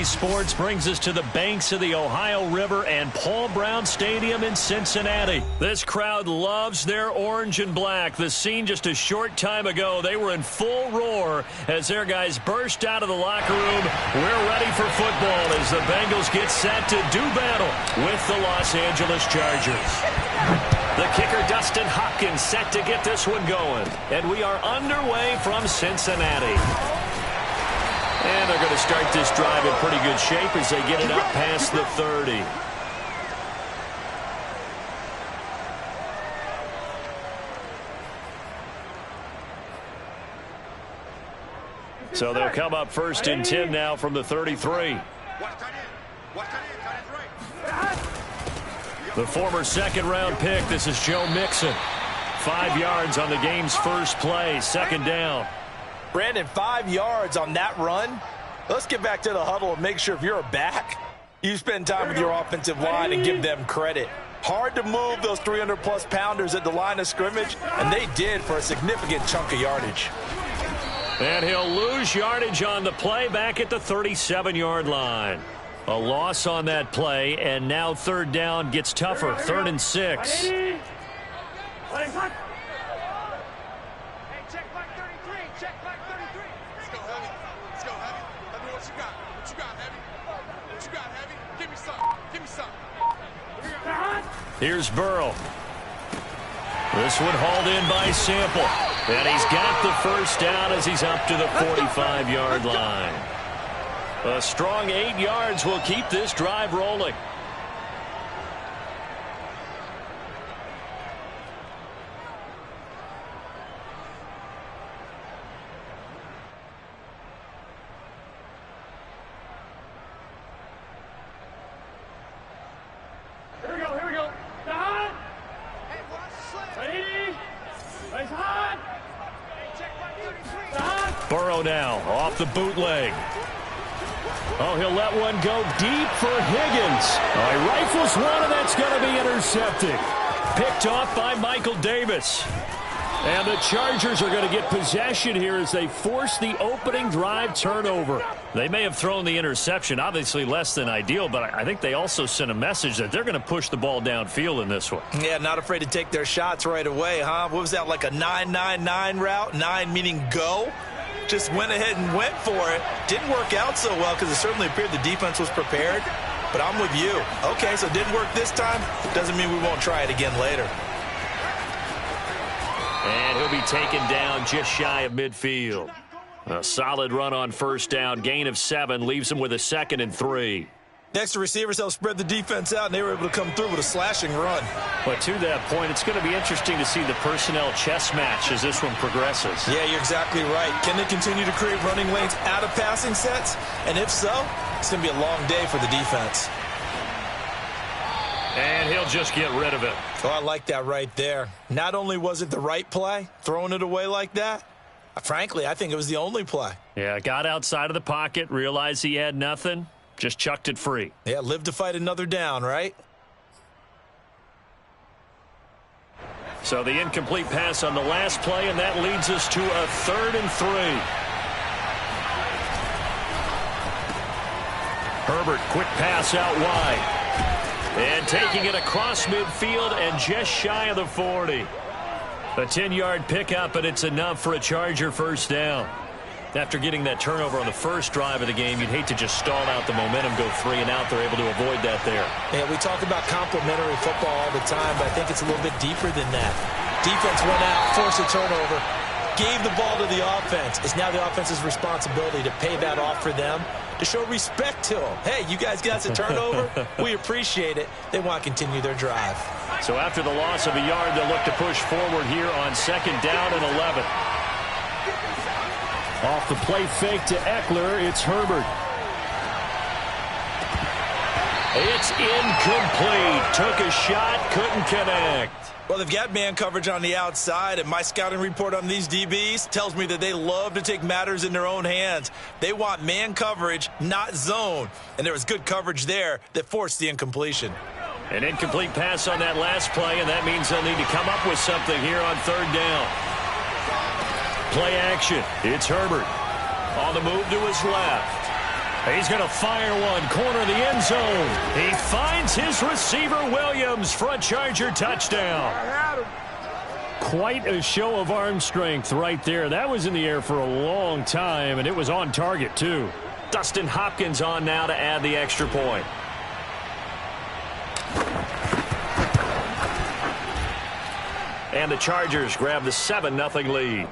Sports brings us to the banks of the Ohio River and Paul Brown Stadium in Cincinnati. This crowd loves their orange and black. The scene just a short time ago, they were in full roar as their guys burst out of the locker room. We're ready for football as the Bengals get set to do battle with the Los Angeles Chargers. The kicker, Dustin Hopkins, set to get this one going. And we are underway from Cincinnati. And they're going to start this drive in pretty good shape as they get it up past the 30. So they'll come up 1st and 10 now from the 33. The former second-round pick, this is Joe Mixon. 5 yards on the game's first play, 2nd down. Brandon, 5 yards on that run. Let's get back to the huddle and make sure if you're a back, you spend time with your offensive line and give them credit. Hard to move those 300-plus pounders at the line of scrimmage, and they did for a significant chunk of yardage. And he'll lose yardage on the play back at the 37-yard line. A loss on that play, and now 3rd down gets tougher. 3rd and 6. Here's Burrow. This one hauled in by Sample. And he's got the first down as he's up to the 45-yard line. A strong 8 yards will keep this drive rolling. Here we go. Down. Ready. Raise hard. Burrow now off the bootleg. Oh, he'll let one go deep for Higgins. Oh, he rifles one, and that's going to be intercepted. Picked off by Michael Davis. And the Chargers are going to get possession here as they force the opening drive turnover. They may have thrown the interception, obviously less than ideal, but I think they also sent a message that they're going to push the ball downfield in this one. Yeah, not afraid to take their shots right away, huh? What was that, like a 9-9-9 route? 9 meaning go? Just went ahead and went for it. Didn't work out so well because it certainly appeared the defense was prepared. But I'm with you. Okay, so it didn't work this time. Doesn't mean we won't try it again later. And he'll be taken down just shy of midfield. A solid run on 1st down. Gain of 7 leaves him with a 2nd and 3. Next, the receivers helped spread the defense out, and they were able to come through with a slashing run. But to that point, it's going to be interesting to see the personnel chess match as this one progresses. Yeah, you're exactly right. Can they continue to create running lanes out of passing sets? And if so, it's going to be a long day for the defense. And he'll just get rid of it. Oh, I like that right there. Not only was it the right play, throwing it away like that, frankly, I think it was the only play. Yeah, got outside of the pocket, realized he had nothing, just chucked it free. Yeah, live to fight another down, right? So the incomplete pass on the last play, and that leads us to a 3rd and 3. Herbert, quick pass out wide. And taking it across midfield and just shy of the 40. A 10-yard pickup, and it's enough for a Charger 1st down. After getting that turnover on the first drive of the game, you'd hate to just stall out the momentum, go 3 and out. They're able to avoid that there. Yeah, we talk about complementary football all the time, but I think it's a little bit deeper than that. Defense went out, forced a turnover, gave the ball to the offense. It's now the offense's responsibility to pay that off for them, to show respect to them. Hey, you guys got a turnover? We appreciate it. They want to continue their drive. So after the loss of a yard, they'll look to push forward here on 2nd down and 11. Off the play fake to Eckler, it's Herbert. It's incomplete. Took a shot, couldn't connect. Well, they've got man coverage on the outside, and my scouting report on these DBs tells me that they love to take matters in their own hands. They want man coverage, not zone. And there was good coverage there that forced the incompletion. An incomplete pass on that last play, and that means they'll need to come up with something here on 3rd down. Play action. It's Herbert. On the move to his left. He's going to fire one, corner of the end zone. He finds his receiver, Williams, for a Charger touchdown. Quite a show of arm strength right there. That was in the air for a long time, and it was on target, too. Dustin Hopkins on now to add the extra point. And the Chargers grab the 7-0 lead.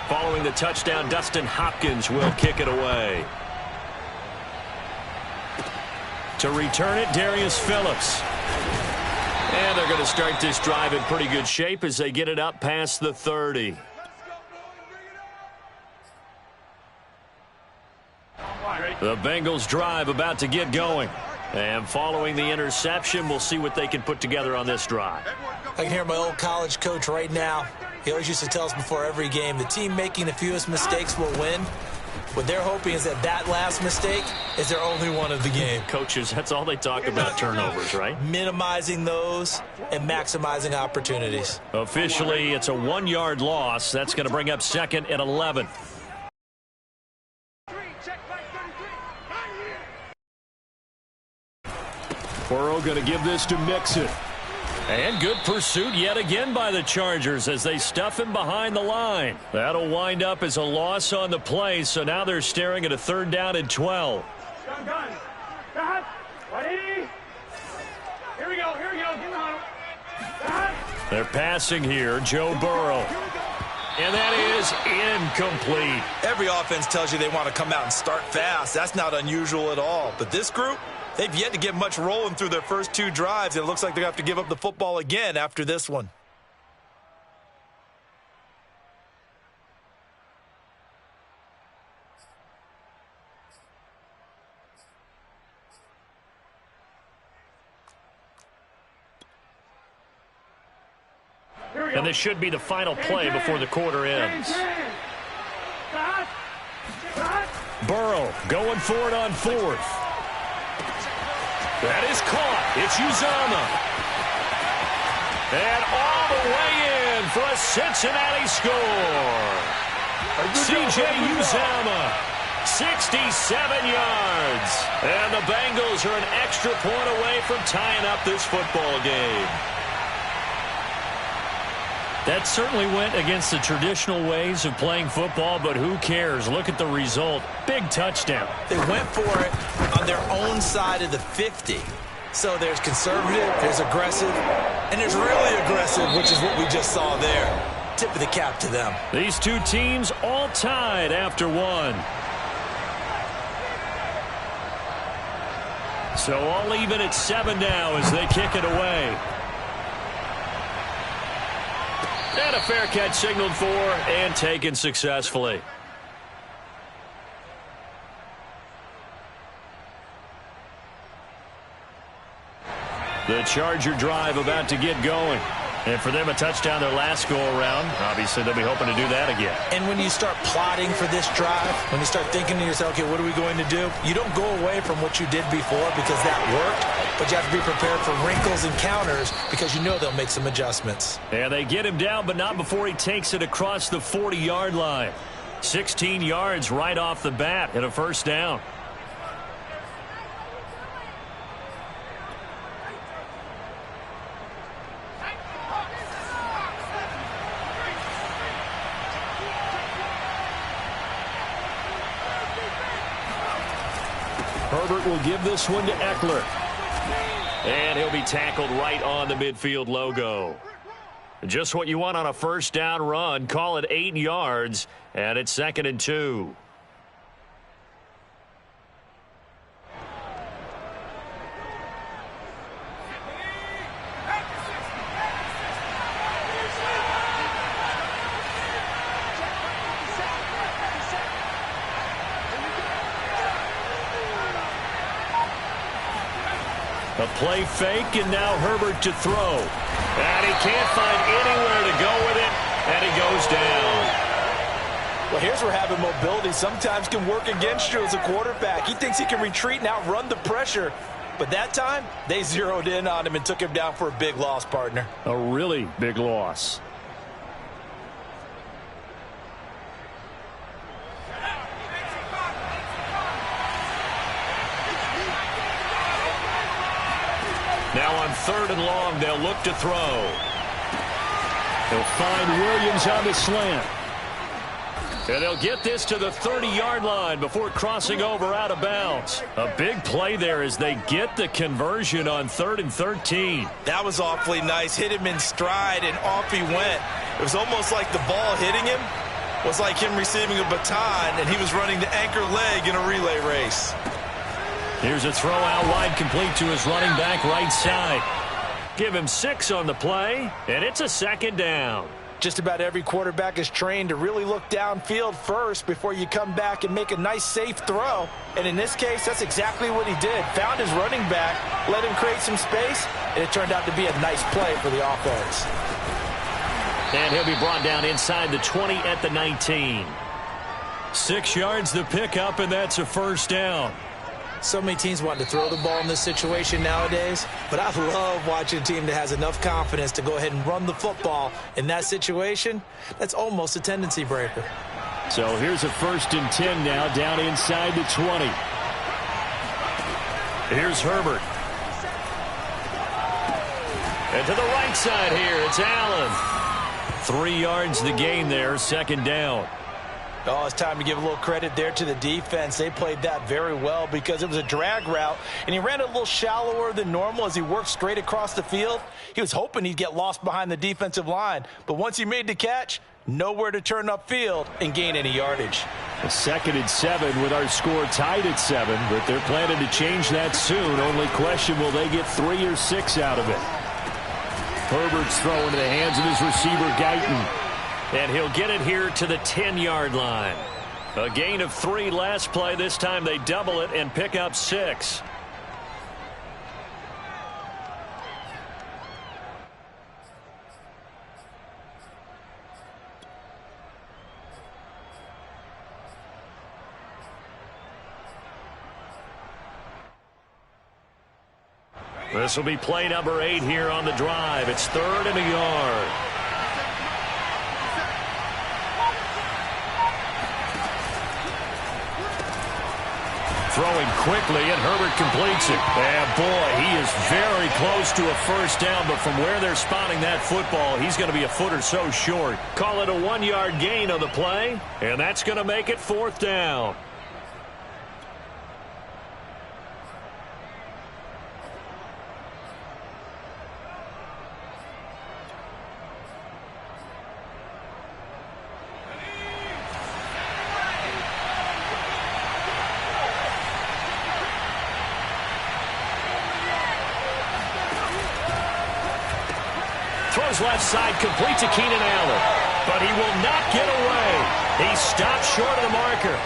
Following the touchdown, Dustin Hopkins will kick it away. To return it, Darius Phillips. And they're going to start this drive in pretty good shape as they get it up past the 30. The Bengals drive about to get going. And following the interception, we'll see what they can put together on this drive. I can hear my old college coach right now. He always used to tell us before every game, the team making the fewest mistakes will win. What they're hoping is that last mistake is their only one of the game. Coaches, that's all they talk about, turnovers, right? Minimizing those and maximizing opportunities. Officially, it's a 1-yard loss. That's going to bring up 2nd and 11. Burrow going to give this to Mixon. And good pursuit yet again by the Chargers as they stuff him behind the line. That'll wind up as a loss on the play, so now they're staring at a 3rd down and 12. Gun. Ready? Here we go. Get on. They're passing here, Joe Burrow. And that is incomplete. Every offense tells you they want to come out and start fast. That's not unusual at all. But this group, they've yet to get much rolling through their first 2 drives. It looks like they're going to have to give up the football again after this one. And this should be the final play before the quarter ends. Burrow going for it on 4th. That is caught. It's Uzomah. And all the way in for a Cincinnati score. C.J. Uzomah, 67 yards. And the Bengals are an extra point away from tying up this football game. That certainly went against the traditional ways of playing football, but who cares? Look at the result. Big touchdown. They went for it on their own side of the 50. So there's conservative, there's aggressive, and there's really aggressive, which is what we just saw there. Tip of the cap to them. These two teams all tied after 1. So all even at 7 now as they kick it away. And a fair catch signaled for and taken successfully. The Charger drive about to get going. And for them, a touchdown their last go-around. Obviously, they'll be hoping to do that again. And when you start plotting for this drive, when you start thinking to yourself, okay, what are we going to do? You don't go away from what you did before because that worked, but you have to be prepared for wrinkles and counters because you know they'll make some adjustments. And they get him down, but not before he takes it across the 40-yard line. 16 yards right off the bat and a 1st down. Herbert will give this one to Eckler. And he'll be tackled right on the midfield logo. Just what you want on a 1st down run. Call it 8 yards, and it's 2nd and 2. A play fake, and now Herbert to throw. And he can't find anywhere to go with it, and he goes down. Well, here's where having mobility sometimes can work against you as a quarterback. He thinks he can retreat and outrun the pressure. But that time, they zeroed in on him and took him down for a big loss, partner. A really big loss. Now on 3rd and long, they'll look to throw. They'll find Williams on the slant. And they'll get this to the 30-yard line before crossing over out of bounds. A big play there as they get the conversion on 3rd and 13. That was awfully nice. Hit him in stride, and off he went. It was almost like the ball hitting him was like him receiving a baton, and he was running the anchor leg in a relay race. Here's a throw out wide, complete to his running back right side. Give him 6 on the play, and it's a 2nd down. Just about every quarterback is trained to really look downfield first before you come back and make a nice, safe throw. And in this case, that's exactly what he did. Found his running back, let him create some space, and it turned out to be a nice play for the offense. And he'll be brought down inside the 20 at the 19. 6 yards the pickup, and that's a 1st down. So many teams want to throw the ball in this situation nowadays, but I love watching a team that has enough confidence to go ahead and run the football. In that situation, that's almost a tendency breaker. So here's a 1st and 10 now, down inside the 20. Here's Herbert. And to the right side here, it's Allen. 3 yards the gain there, 2nd down. Oh, it's time to give a little credit there to the defense. They played that very well because it was a drag route, and he ran it a little shallower than normal as he worked straight across the field. He was hoping he'd get lost behind the defensive line, but once he made the catch, nowhere to turn upfield and gain any yardage. A 2nd and 7 with our score tied at 7, but they're planning to change that soon. Only question, will they get 3 or 6 out of it? Herbert's throw into the hands of his receiver, Guyton. And he'll get it here to the 10-yard line. A gain of 3 last play. This time they double it and pick up 6. This will be play number 8 here on the drive. It's 3rd and a yard. Throwing quickly, and Herbert completes it. And boy, he is very close to a 1st down, but from where they're spotting that football, he's going to be a foot or so short. Call it a 1-yard gain on the play, and that's going to make it 4th down. Throws left side, complete to Keenan Allen. But he will not get away. He stopped short of the marker.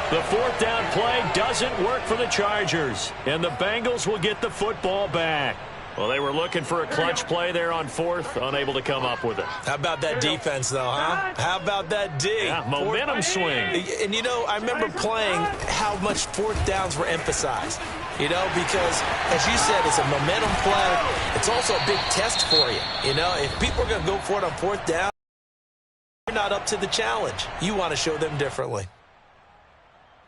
The 4th down play doesn't work for the Chargers. And the Bengals will get the football back. Well, they were looking for a clutch play there on 4th, unable to come up with it. How about that defense, though, huh? How about that D? Yeah, momentum swing. And, you know, I remember playing how much 4th downs were emphasized. You know, because, as you said, it's a momentum play. It's also a big test for you. You know, if people are going to go for it on 4th down, you're not up to the challenge. You want to show them differently.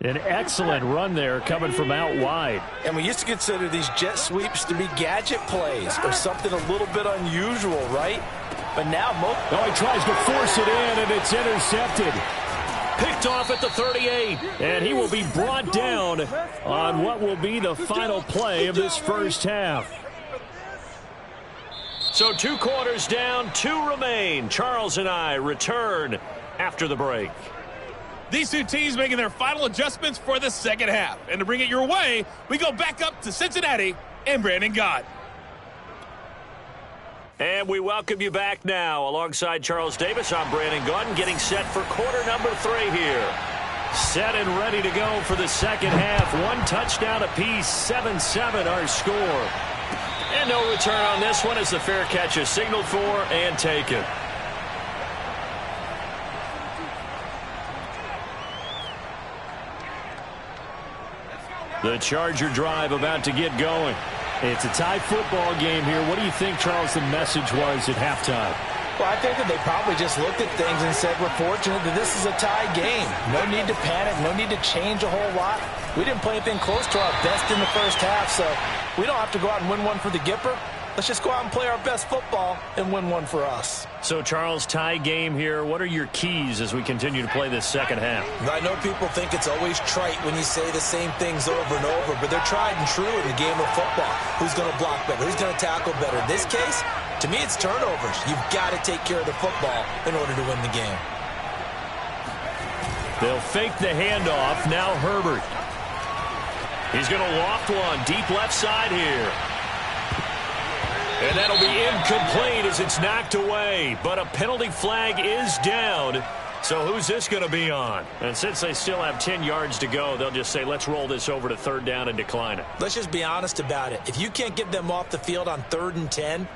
An excellent run there coming from out wide. And we used to consider these jet sweeps to be gadget plays or something a little bit unusual, right? But now he tries to force it in, and it's intercepted. Picked off at the 38, and he will be brought down on what will be the final play of this 1st half. So 2 quarters down, 2 remain. Charles and I return after the break. These 2 teams making their final adjustments for the 2nd half. And to bring it your way, we go back up to Cincinnati and Brandon Gott. And we welcome you back now. Alongside Charles Davis, I'm Brandon Gott, getting set for quarter number 3 here. Set and ready to go for the 2nd half. 1 touchdown apiece, 7-7 our score. And no return on this one as the fair catch is signaled for and taken. The Charger drive about to get going. It's a tie football game here. What do you think, Charles, the message was at halftime? Well, I think that they probably just looked at things and said, we're fortunate that this is a tie game. No need to panic, no need to change a whole lot. We didn't play anything close to our best in the first half, so we don't have to go out and win one for the Gipper. Let's just go out and play our best football and win one for us. So, Charles, tie game here. What are your keys as we continue to play this second half? I know people think it's always trite when you say the same things over and over, but they're tried and true in the game of football. Who's going to block better? Who's going to tackle better? In this case, to me, it's turnovers. You've got to take care of the football in order to win the game. They'll fake the handoff. Now Herbert. He's going to loft one deep left side here. And that'll be incomplete as it's knocked away. But a penalty flag is down. So who's this going to be on? And since they still have 10 yards to go, they'll just say, let's roll this over to third down and decline it. Let's just be honest about it. If you can't get them off the field on 3rd and 10,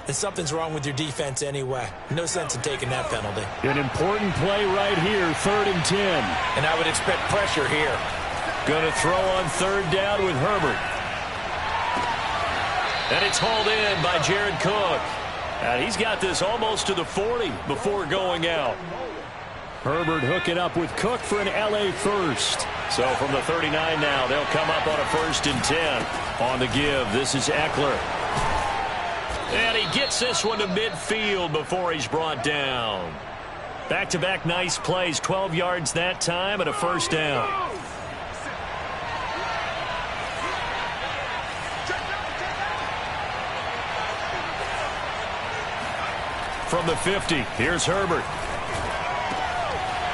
then something's wrong with your defense anyway. No sense in taking that penalty. An important play right here, 3rd and 10. And I would expect pressure here. Going to throw on third down with Herbert. And it's hauled in by Jared Cook. And he's got this almost to the 40 before going out. Herbert hooking up with Cook for an LA first. So from the 39 now, they'll come up on a 1st and 10. On the give, this is Eckler. And he gets this one to midfield before he's brought down. Back-to-back nice plays, 12 yards that time and a 1st down. From the 50, here's Herbert.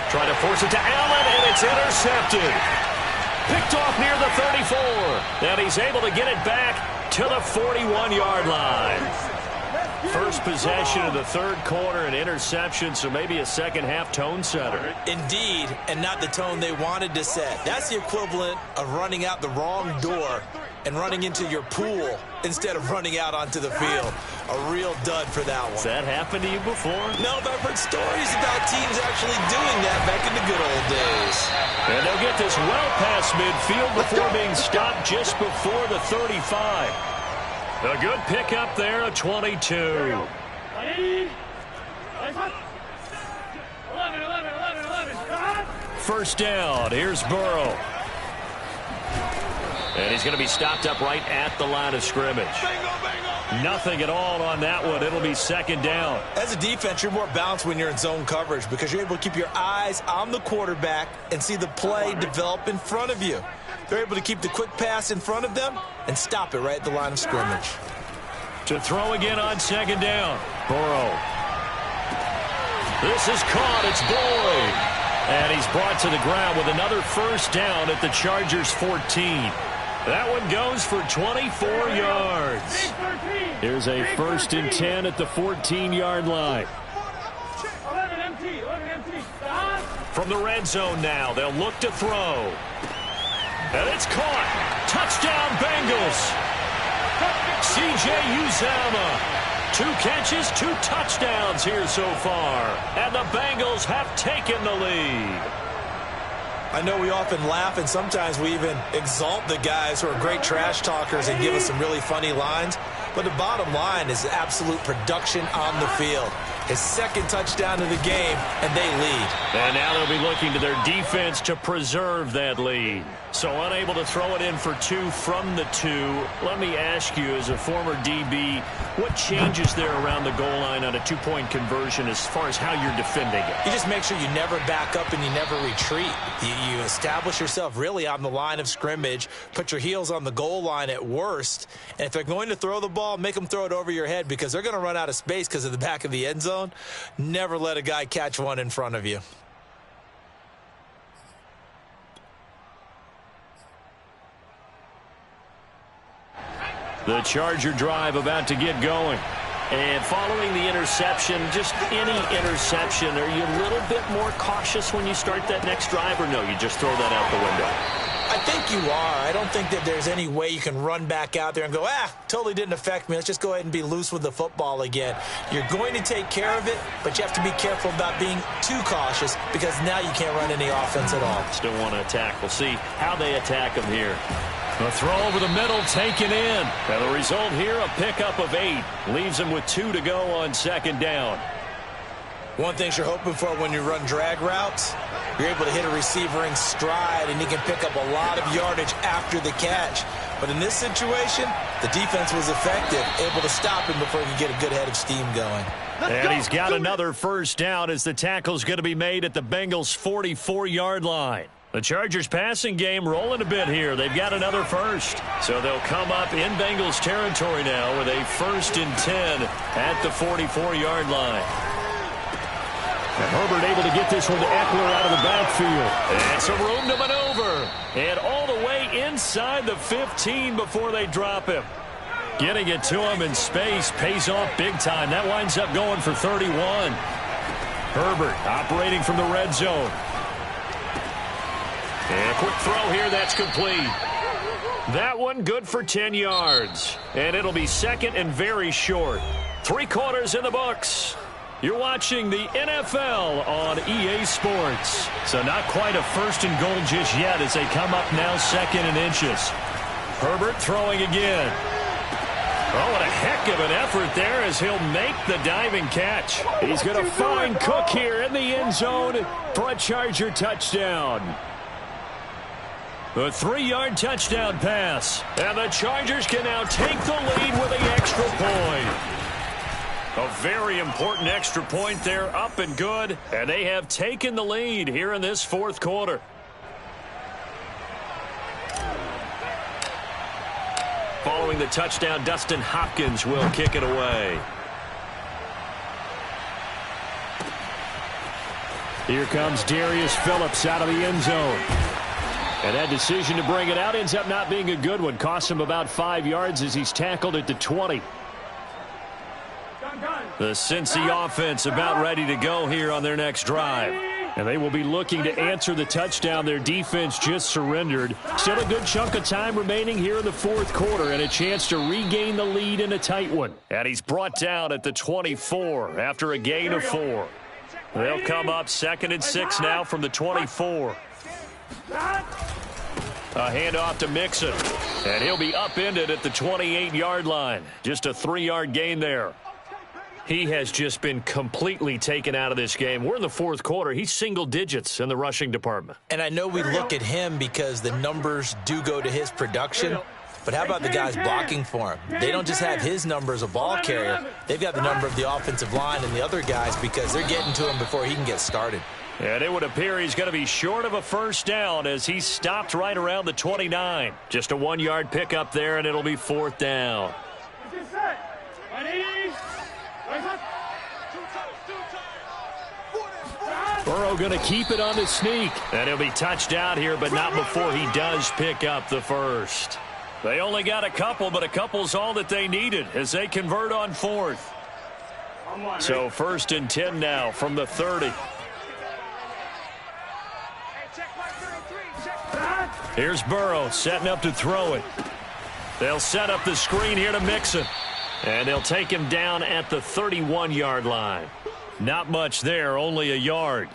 Trying to force it to Allen, and it's intercepted. Picked off near the 34. And he's able to get it back to the 41-yard line. First possession of the third quarter, an interception, so maybe a second-half tone setter. Indeed, and not the tone they wanted to set. That's the equivalent of running out the wrong door and running into your pool instead of running out onto the field. A real dud for that one. Has that happened to you before? No, but I've heard stories about teams actually doing that back in the good old days. And they'll get this well past midfield before being stopped just before the 35. A good pickup there, a 22. 11. First down, here's Burrow. And he's going to be stopped up right at the line of scrimmage. Nothing at all on that one. It'll be second down. As a defense, you're more balanced when you're in zone coverage because you're able to keep your eyes on the quarterback and see the play develop in front of you. They're able to keep the quick pass in front of them and stop it right at the line of scrimmage. To throw again on second down. Burrow. This is caught. It's Boyd. And he's brought to the ground with another first down at the Chargers' 14. That one goes for 24 yards. Here's a 1st and 10 at the 14-yard line. 11 empty. From the red zone now, they'll look to throw. And it's caught. Touchdown, Bengals. C.J. Uzomah. 2 catches, 2 touchdowns here so far. And the Bengals have taken the lead. I know we often laugh and sometimes we even exalt the guys who are great trash talkers and give us some really funny lines. But the bottom line is absolute production on the field. His 2nd touchdown of the game, and they lead. And now they'll be looking to their defense to preserve that lead. So unable to throw it in for 2 from the 2. Let me ask you, as a former DB, what changes there around the goal line on a 2-point conversion as far as how you're defending it? You just make sure you never back up and you never retreat. You establish yourself really on the line of scrimmage, put your heels on the goal line at worst, and if they're going to throw the ball, make them throw it over your head because they're going to run out of space because of the back of the end zone. Never let a guy catch one in front of you. The Charger drive about to get going. And following the interception, just any interception, are you a little bit more cautious when you start that next drive, or no, you just throw that out the window? I think you are. I don't think that there's any way you can run back out there and go, totally didn't affect me. Let's just go ahead and be loose with the football again. You're going to take care of it, but you have to be careful about being too cautious because now you can't run any offense at all. Still want to attack. We'll see how they attack them here. A throw over the middle taken in. And the result here, a pickup of 8. Leaves him with 2 to go on second down. One thing you're hoping for when you run drag routes, you're able to hit a receiver in stride, and he can pick up a lot of yardage after the catch. But in this situation, the defense was effective, able to stop him before he could get a good head of steam going. And he's got another first down as the tackle's going to be made at the Bengals' 44-yard line. The Chargers passing game rolling a bit here. They've got another first. So they'll come up in Bengals territory now with a 1st and 10 at the 44-yard line. And Herbert able to get this one to Eckler out of the backfield. And some room to maneuver. And all the way inside the 15 before they drop him. Getting it to him in space pays off big time. That winds up going for 31. Herbert operating from the red zone. And a quick throw here, that's complete. That one good for 10 yards. And it'll be second and very short. 3 quarters in the books. You're watching the NFL on EA Sports. So not quite a 1st and goal just yet as they come up now 2nd and inches. Herbert throwing again. Oh, what a heck of an effort there as he'll make the diving catch. He's going to find Cook here in the end zone for a Charger touchdown. A 3-yard touchdown pass. And the Chargers can now take the lead with the extra point. A very important extra point there, up and good. And they have taken the lead here in this 4th quarter. Following the touchdown, Dustin Hopkins will kick it away. Here comes Darius Phillips out of the end zone. And that decision to bring it out ends up not being a good one. Costs him about 5 yards as he's tackled at the 20. The Cincy offense about ready to go here on their next drive. And they will be looking to answer the touchdown their defense just surrendered. Still a good chunk of time remaining here in the 4th quarter and a chance to regain the lead in a tight one. And he's brought down at the 24 after a gain of 4. They'll come up 2nd and 6 now from the 24. A handoff to Mixon. And he'll be upended at the 28-yard line. Just a 3-yard gain there. He has just been completely taken out of this game. We're in the 4th quarter. He's single digits in the rushing department. And I know we look at him because the numbers do go to his production. But how about the guys blocking for him? They don't just have his number as a ball carrier. They've got the number of the offensive line and the other guys because they're getting to him before he can get started. And it would appear he's going to be short of a first down as he stopped right around the 29. Just a 1-yard pickup there, and it'll be 4th down. Burrow going to keep it on the sneak. And he'll be touched out here, but not before he does pick up the first. They only got a couple, but a couple's all that they needed as they convert on 4th. So 1st and 10 now from the 30. Here's Burrow setting up to throw it. They'll set up the screen here to Mixon. And they'll take him down at the 31-yard line. Not much there, only a yard.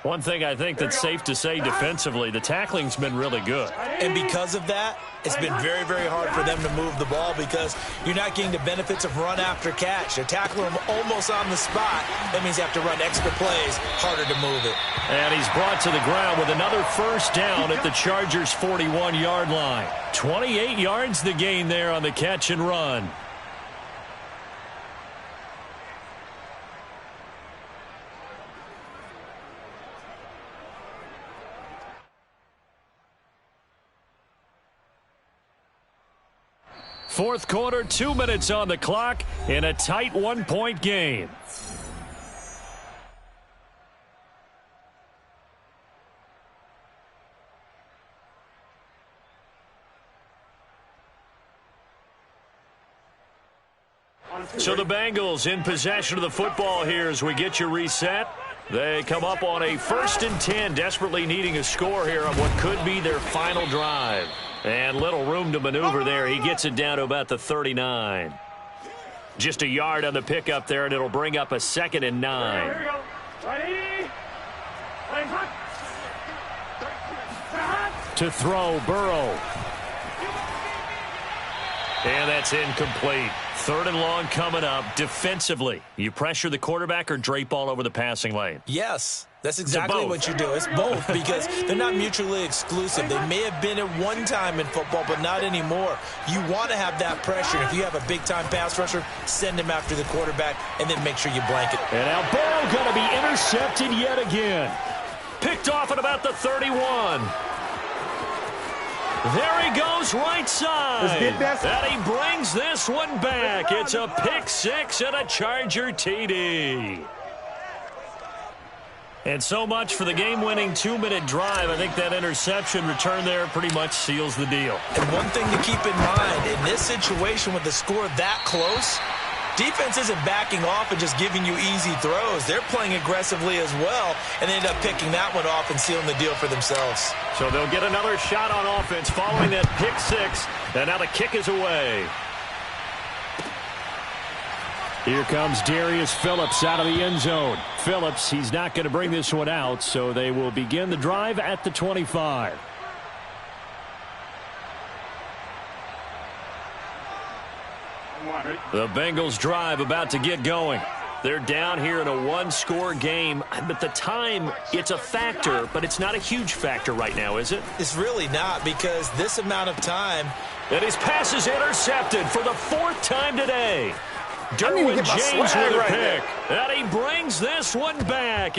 One thing I think that's safe to say defensively, the tackling's been really good. And because of that, it's been very, very hard for them to move the ball because you're not getting the benefits of run after catch. They're tackling him almost on the spot. That means you have to run extra plays, harder to move it. And he's brought to the ground with another first down at the Chargers' 41-yard line. 28 yards the gain there on the catch and run. Fourth quarter, 2 minutes on the clock in a tight 1-point game. So the Bengals in possession of the football here as we get you reset. They come up on a 1st and 10, desperately needing a score here on what could be their final drive. And little room to maneuver there. He gets it down to about the 39. Just a yard on the pickup there, and it'll bring up a 2nd and 9. To throw, Burrow. And that's incomplete. 3rd and long coming up. Defensively, you pressure the quarterback or drape all over the passing lane? Yes, that's exactly what you do. It's both because they're not mutually exclusive. They may have been at one time in football, but not anymore. You want to have that pressure. If you have a big-time pass rusher, send him after the quarterback, and then make sure you blanket. And now ball going to be intercepted yet again. Picked off at about the 31. There he goes right side. And he brings this one back. It's a pick 6 and a Charger TD. And so much for the game-winning 2-minute drive. I think that interception return there pretty much seals the deal. And one thing to keep in mind, in this situation with the score that close, defense isn't backing off and just giving you easy throws. They're playing aggressively as well, and they end up picking that one off and sealing the deal for themselves. So they'll get another shot on offense following that pick 6, and now the kick is away. Here comes Darius Phillips out of the end zone. Phillips, he's not going to bring this one out, so they will begin the drive at the 25. The Bengals drive about to get going. They're down here in a 1-score game, but the time, it's a factor, but it's not a huge factor right now, is it? It's really not, because this amount of time. And his pass is intercepted for the 4th time today. Derwin James with a pick. And he brings this one back.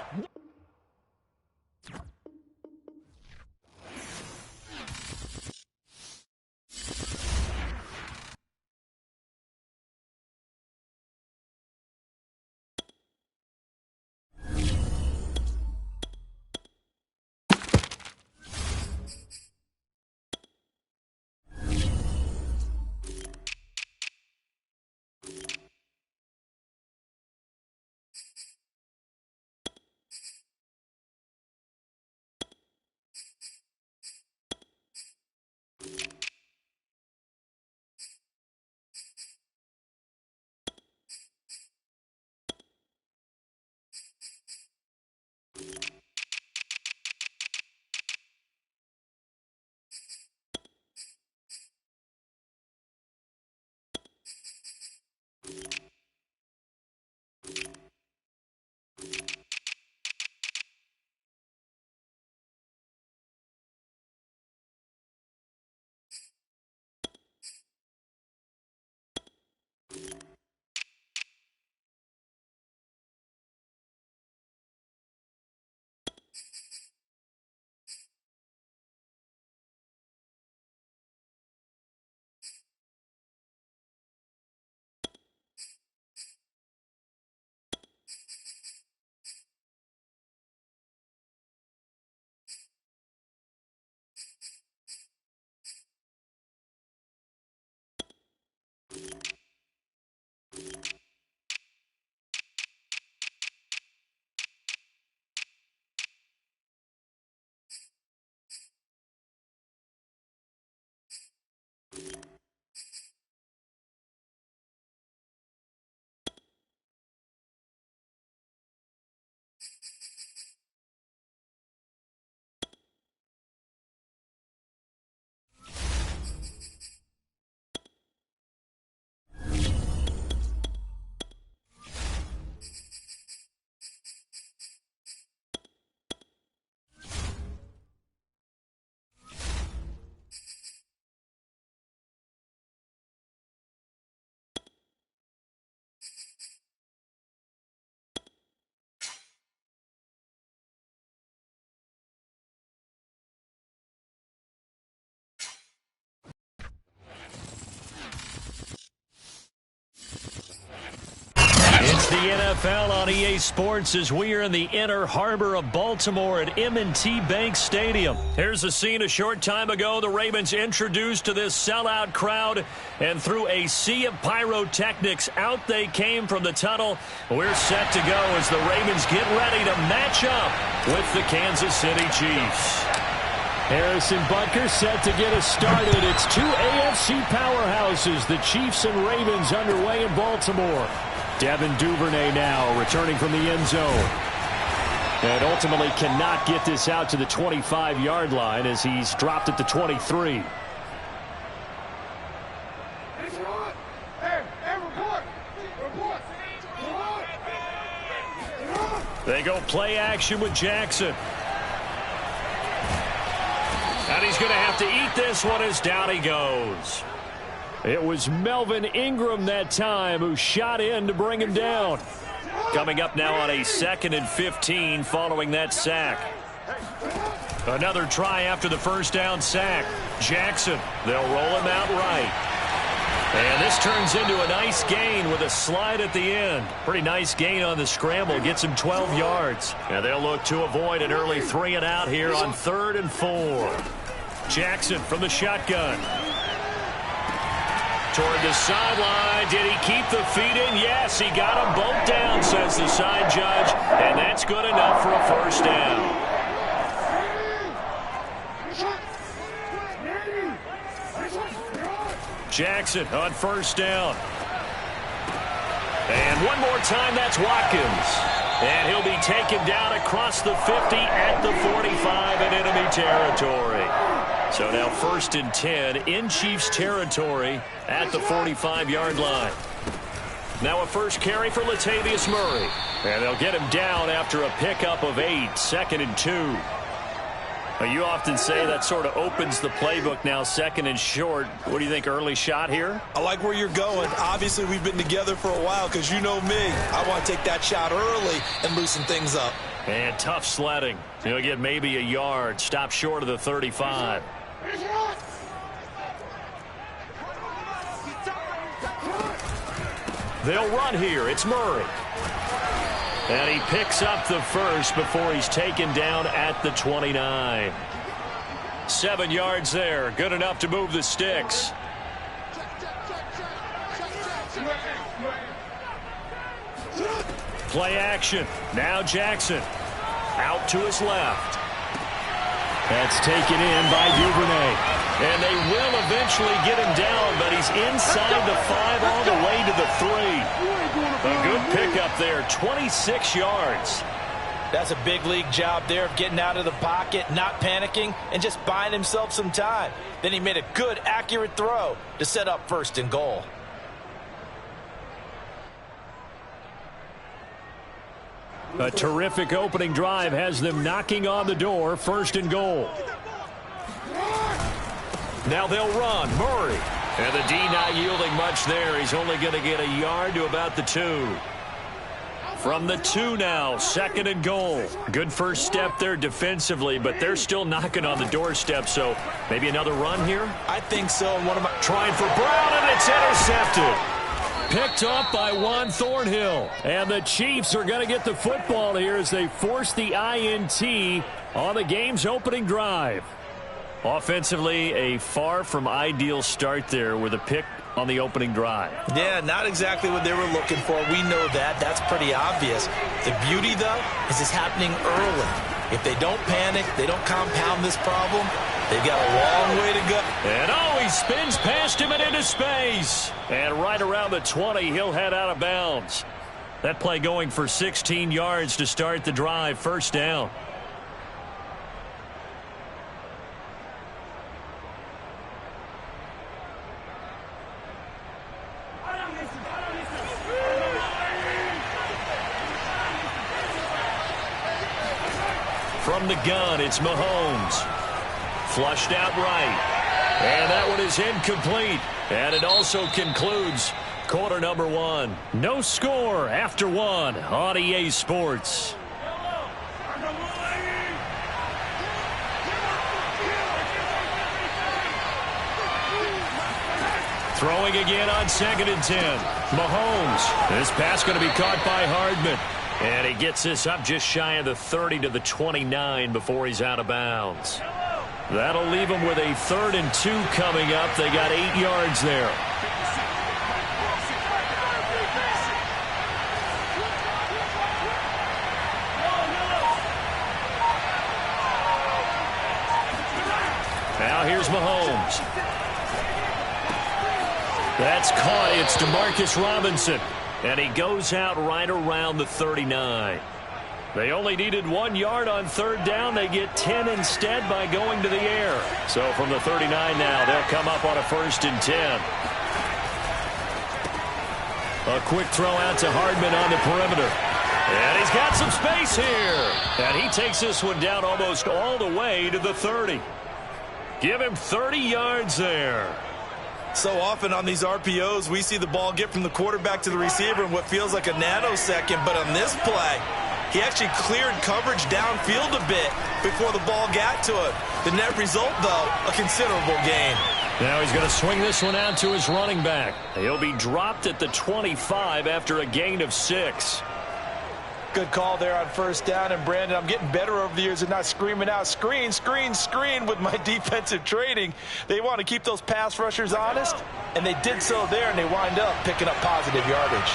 It's the NFL on EA Sports as we are in the inner harbor of Baltimore at M&T Bank Stadium. Here's a scene a short time ago. The Ravens introduced to this sellout crowd, and through a sea of pyrotechnics, out they came from the tunnel. We're set to go as the Ravens get ready to match up with the Kansas City Chiefs. Harrison Butker set to get us started. It's two AFC powerhouses, the Chiefs and Ravens, underway in Baltimore. Devin Duvernay now returning from the end zone. And ultimately cannot get this out to the 25-yard line as he's dropped at the 23. They go play action with Jackson. And he's going to have to eat this one as down he goes. It was Melvin Ingram that time who shot in to bring him down. Coming up now on a 2nd and 15 following that sack. Another try after the first down sack. Jackson, they'll roll him out right. And this turns into a nice gain with a slide at the end. Pretty nice gain on the scramble. Gets him 12 yards. And they'll look to avoid an early 3 and out here on 3rd and 4. Jackson from the shotgun. Toward the sideline. Did he keep the feet in? Yes, he got them both down, says the side judge. And that's good enough for a first down. Jackson on first down. And one more time, that's Watkins. And he'll be taken down across the 50 at the 45 in enemy territory. So now 1st and 10 in Chiefs territory at the 45-yard line. Now a first carry for Latavius Murray. And they'll get him down after a pickup of 8, 2nd and 2. You often say that sort of opens the playbook now, 2nd and short. What do you think, early shot here? I like where you're going. Obviously, we've been together for a while because you know me. I want to take that shot early and loosen things up. And tough sledding. He'll get maybe a yard. Stop short of the 35. They'll run here. It's Murray. And he picks up the first before he's taken down at the 29. 7 yards there. Good enough to move the sticks. Play action. Now Jackson. Out to his left. That's taken in by Duvernay. And they will eventually get him down, but he's inside the 5 all the way to the 3. A good pickup there, 26 yards. That's a big league job there of getting out of the pocket, not panicking, and just buying himself some time. Then he made a good, accurate throw to set up 1st and goal. A terrific opening drive has them knocking on the door, 1st and goal. Now they'll run. Murray. And the D not yielding much there. He's only going to get a yard to about the 2. From the 2 now, 2nd and goal. Good first step there defensively, but they're still knocking on the doorstep, so maybe another run here? I think so. Trying for Brown, and it's intercepted. Picked up by Juan Thornhill. And the Chiefs are going to get the football here as they force the INT on the game's opening drive. Offensively, a far from ideal start there with a pick on the opening drive. Yeah, not exactly what they were looking for. We know that. That's pretty obvious. The beauty, though, is it's happening early. If they don't panic, they don't compound this problem, they've got a long way to go. And he spins past him and into space. And right around the 20, he'll head out of bounds. That play going for 16 yards to start the drive, 1st down. From the gun, it's Mahomes. Flushed out right. And that one is incomplete. And it also concludes quarter number 1. No score after 1 on EA Sports. Throwing again on 2nd and 10. Mahomes. This pass going to be caught by Hardman. And he gets this up just shy of the 30 to the 29 before he's out of bounds. That'll leave him with a 3rd and 2 coming up. They got 8 yards there. Now here's Mahomes. That's caught. It's DeMarcus Robinson. And he goes out right around the 39. They only needed 1 yard on 3rd down. They get 10 instead by going to the air. So from the 39 now, they'll come up on a 1st and 10. A quick throw out to Hardman on the perimeter. And he's got some space here. And he takes this one down almost all the way to the 30. Give him 30 yards there. So often on these RPOs, we see the ball get from the quarterback to the receiver in what feels like a nanosecond. But on this play, he actually cleared coverage downfield a bit before the ball got to him. The net result, though, a considerable gain. Now he's going to swing this one out to his running back. He'll be dropped at the 25 after a gain of 6. Good call there on first down. And, Brandon, I'm getting better over the years and not screaming out, screen, screen, screen with my defensive training. They want to keep those pass rushers honest, and they did so there, and they wind up picking up positive yardage.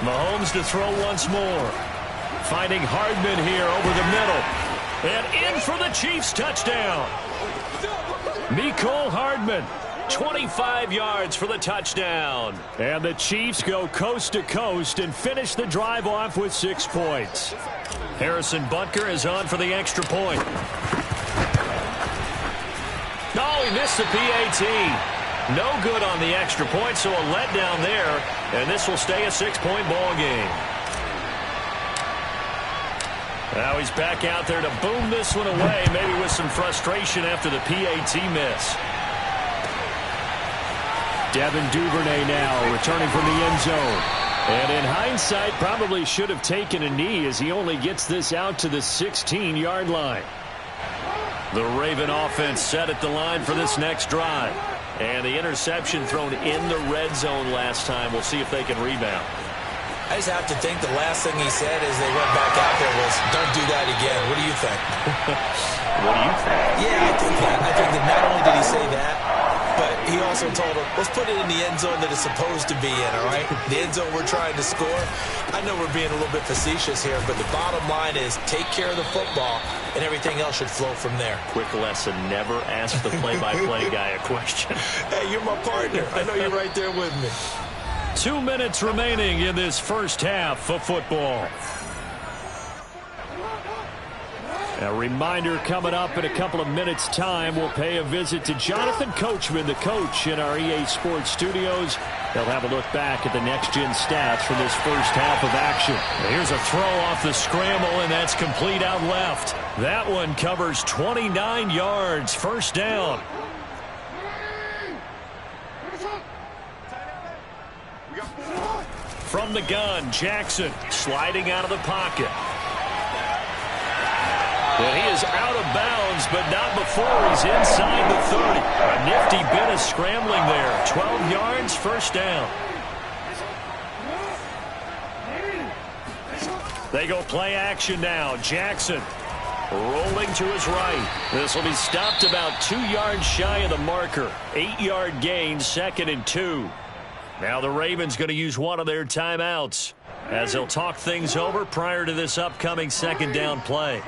Mahomes to throw once more. Finding Hardman here over the middle. And in for the Chiefs touchdown. Mecole Hardman. 25 yards for the touchdown. And the Chiefs go coast to coast and finish the drive off with 6 points. Harrison Butker is on for the extra point. Oh, he missed the PAT. No good on the extra point, so a letdown there. And this will stay a 6-point ball game. Now he's back out there to boom this one away, maybe with some frustration after the PAT miss. Devin Duvernay now returning from the end zone. And in hindsight, probably should have taken a knee as he only gets this out to the 16-yard line. The Raven offense set at the line for this next drive. And the interception thrown in the red zone last time. We'll see if they can rebound. I just have to think the last thing he said as they went back out there was, don't do that again. What do you think? What do you think? Yeah, I think that. I think that not only did he say that, but he also told him, let's put it in the end zone that it's supposed to be in, all right? The end zone we're trying to score. I know we're being a little bit facetious here, but the bottom line is take care of the football, and everything else should flow from there. Quick lesson, never ask the play-by-play guy a question. Hey, you're my partner. I know you're right there with me. 2 minutes remaining in this first half of football. A reminder coming up in a couple of minutes' time. We'll pay a visit to Jonathan Coachman, the coach in our EA Sports studios. They'll have a look back at the next-gen stats from this first half of action. Here's a throw off the scramble, and that's complete out left. That one covers 29 yards. First down. From the gun, Jackson sliding out of the pocket. And he is out of bounds, but not before he's inside the 30. A nifty bit of scrambling there. 12 yards, first down. They go play action now. Jackson rolling to his right. This will be stopped about 2 yards shy of the marker. 8-yard gain, 2nd and 2. Now the Ravens going to use one of their timeouts as they'll talk things over prior to this upcoming second down play.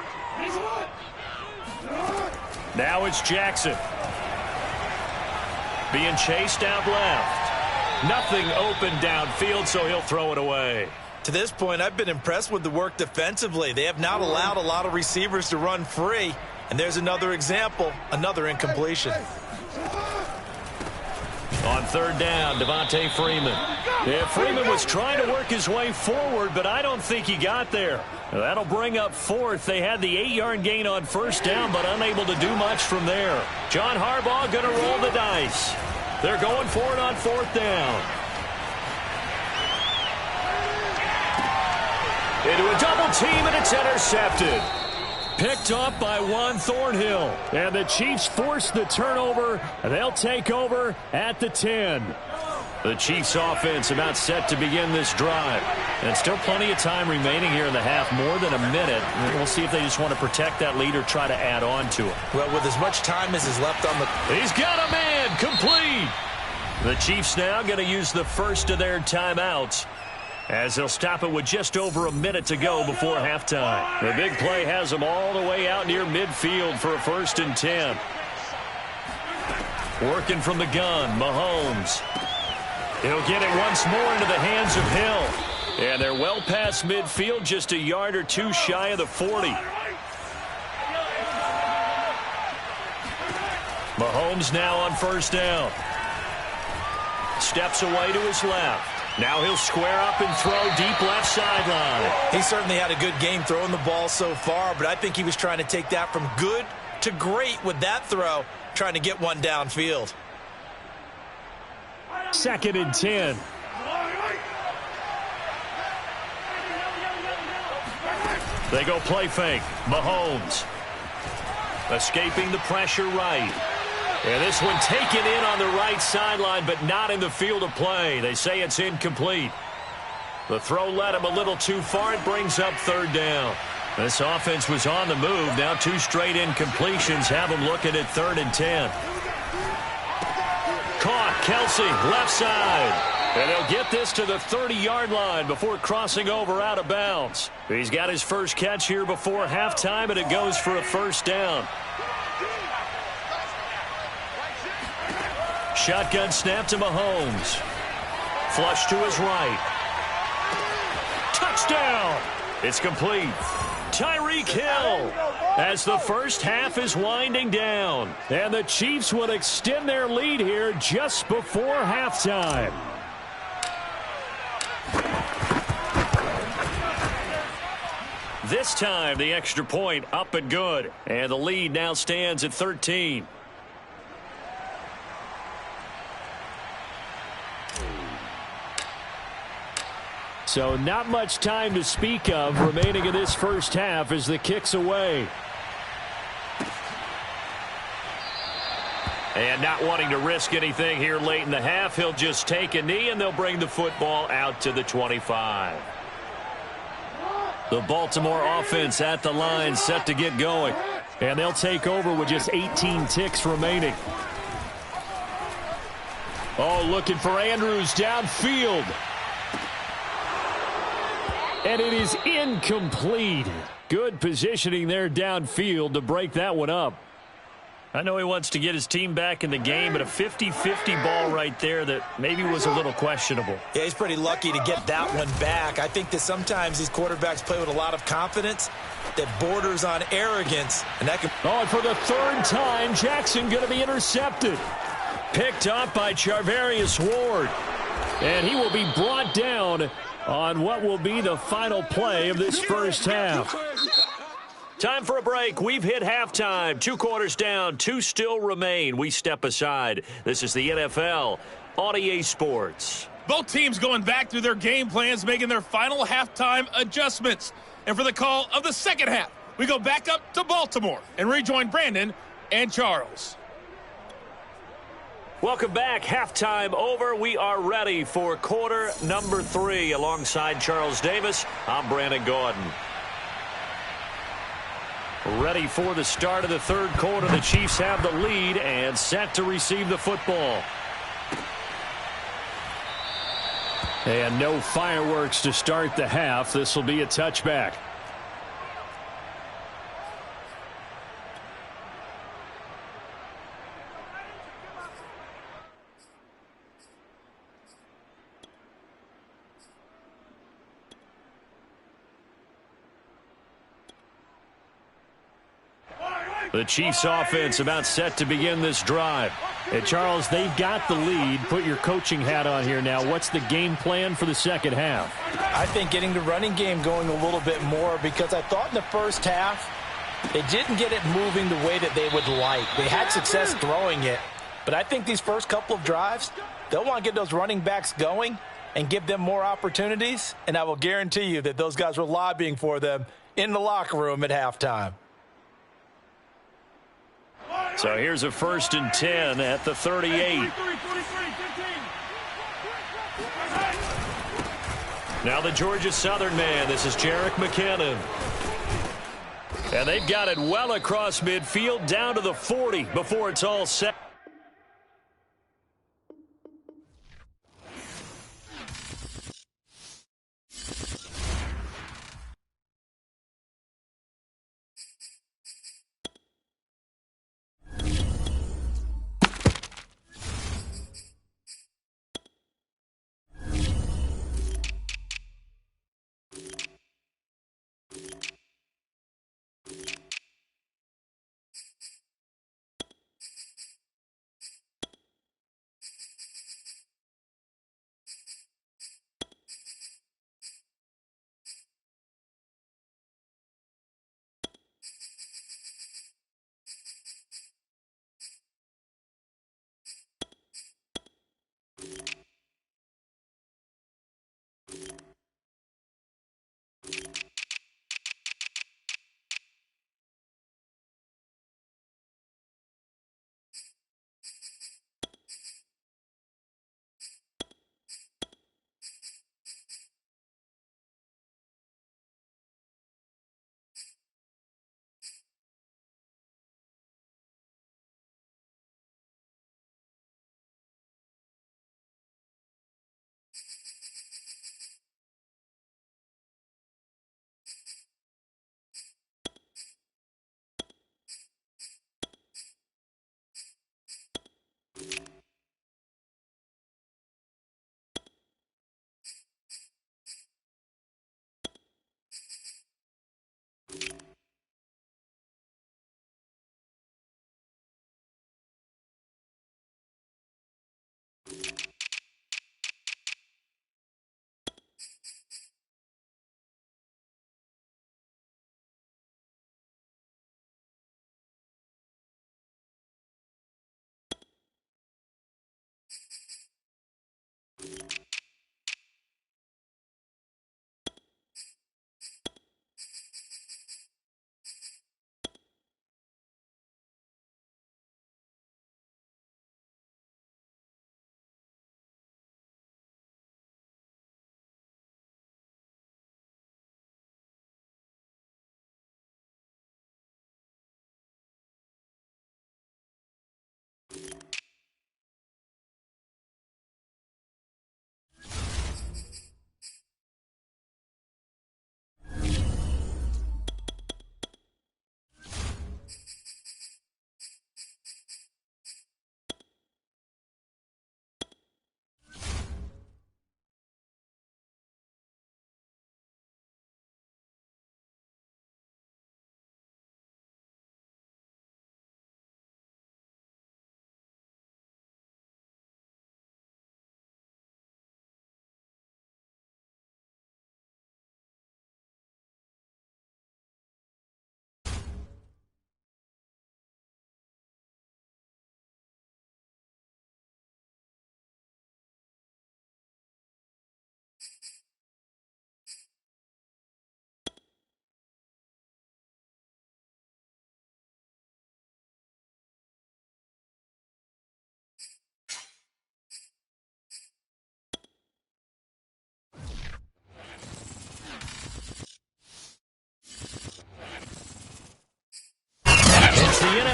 Now it's Jackson. Being chased out left. Nothing open downfield, so he'll throw it away. To this point, I've been impressed with the work defensively. They have not allowed a lot of receivers to run free. And there's another example, another incompletion. On third down, Devontae Freeman. Yeah, Freeman was trying to work his way forward, but I don't think he got there. That'll bring up fourth. They had the 8-yard gain on first down, but unable to do much from there. John Harbaugh going to roll the dice. They're going for it on fourth down. Into a double team, and it's intercepted. Picked up by Juan Thornhill. And the Chiefs force the turnover. They'll take over at the 10. The Chiefs offense about set to begin this drive. And still plenty of time remaining here in the half, more than a minute. We'll see if they just want to protect that lead or try to add on to it. Well, with as much time as is left on the... He's got a man, complete. The Chiefs now going to use the first of their timeouts, as they'll stop it with just over a minute to go before halftime. The big play has them all the way out near midfield for a 1st and 10. Working from the gun, Mahomes. He'll get it once more into the hands of Hill. And they're well past midfield, just a yard or two shy of the 40. Mahomes now on first down. Steps away to his left. Now he'll square up and throw deep left sideline. He certainly had a good game throwing the ball so far, but I think he was trying to take that from good to great with that throw, trying to get one downfield. 2nd and 10. They go play fake. Mahomes escaping the pressure right. And this one taken in on the right sideline, but not in the field of play. They say it's incomplete. The throw led him a little too far. It brings up 3rd down. This offense was on the move. Now 2 straight incompletions have them looking at 3rd and 10. Caught. Kelsey, left side. And he'll get this to the 30-yard line before crossing over out of bounds. He's got his first catch here before halftime, and it goes for a 1st down. Shotgun snap to Mahomes. Flush to his right. Touchdown! It's complete. Tyreek Hill as the first half is winding down. And the Chiefs will extend their lead here just before halftime. This time, the extra point up and good. And the lead now stands at 13. So not much time to speak of remaining in this first half as the kick's away. And not wanting to risk anything here late in the half, he'll just take a knee and they'll bring the football out to the 25. The Baltimore offense at the line set to get going. And they'll take over with just 18 ticks remaining. Oh, looking for Andrews downfield. And it is incomplete. Good positioning there downfield to break that one up. I know he wants to get his team back in the game, but a 50-50 ball right there that maybe was a little questionable. Yeah, he's pretty lucky to get that one back. I think that sometimes these quarterbacks play with a lot of confidence that borders on arrogance. And that can... Oh, and for the 3rd time, Jackson going to be intercepted. Picked up by Charvarius Ward. And he will be brought down on what will be the final play of this first half. Time for a break. We've hit halftime. 2 quarters down. 2 still remain. We step aside. This is the NFL on EA Sports. Both teams going back through their game plans, making their final halftime adjustments. And for the call of the second half, we go back up to Baltimore and rejoin Brandon and Charles. Welcome back. Halftime over. We are ready for quarter number 3. Alongside Charles Davis, I'm Brandon Gordon. Ready for the start of the 3rd quarter. The Chiefs have the lead and set to receive the football. And no fireworks to start the half. This will be a touchback. The Chiefs offense about set to begin this drive. And Charles, they've got the lead. Put your coaching hat on here now. What's the game plan for the second half? I think getting the running game going a little bit more, because I thought in the first half they didn't get it moving the way that they would like. They had success throwing it, but I think these first couple of drives, they'll want to get those running backs going and give them more opportunities, and I will guarantee you that those guys were lobbying for them in the locker room at halftime. So here's a 1st and 10 at the 38. Now the Georgia Southern man. This is Jerick McKinnon. And they've got it well across midfield down to the 40 before it's all set.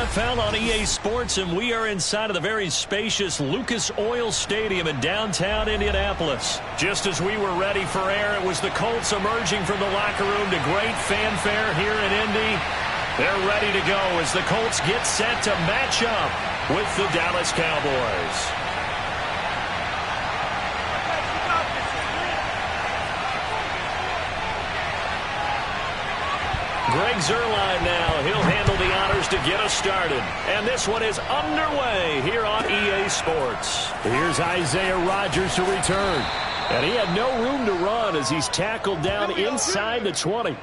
NFL on EA Sports, and we are inside of the very spacious Lucas Oil Stadium in downtown Indianapolis. Just as we were ready for air, it was the Colts emerging from the locker room to great fanfare here in Indy. They're ready to go as the Colts get set to match up with the Dallas Cowboys. Greg Zuerlein now. He'll handle the honors to get us started. And this one is underway here on EA Sports. Here's Isaiah Rodgers to return. And he had no room to run as he's tackled down inside the 20.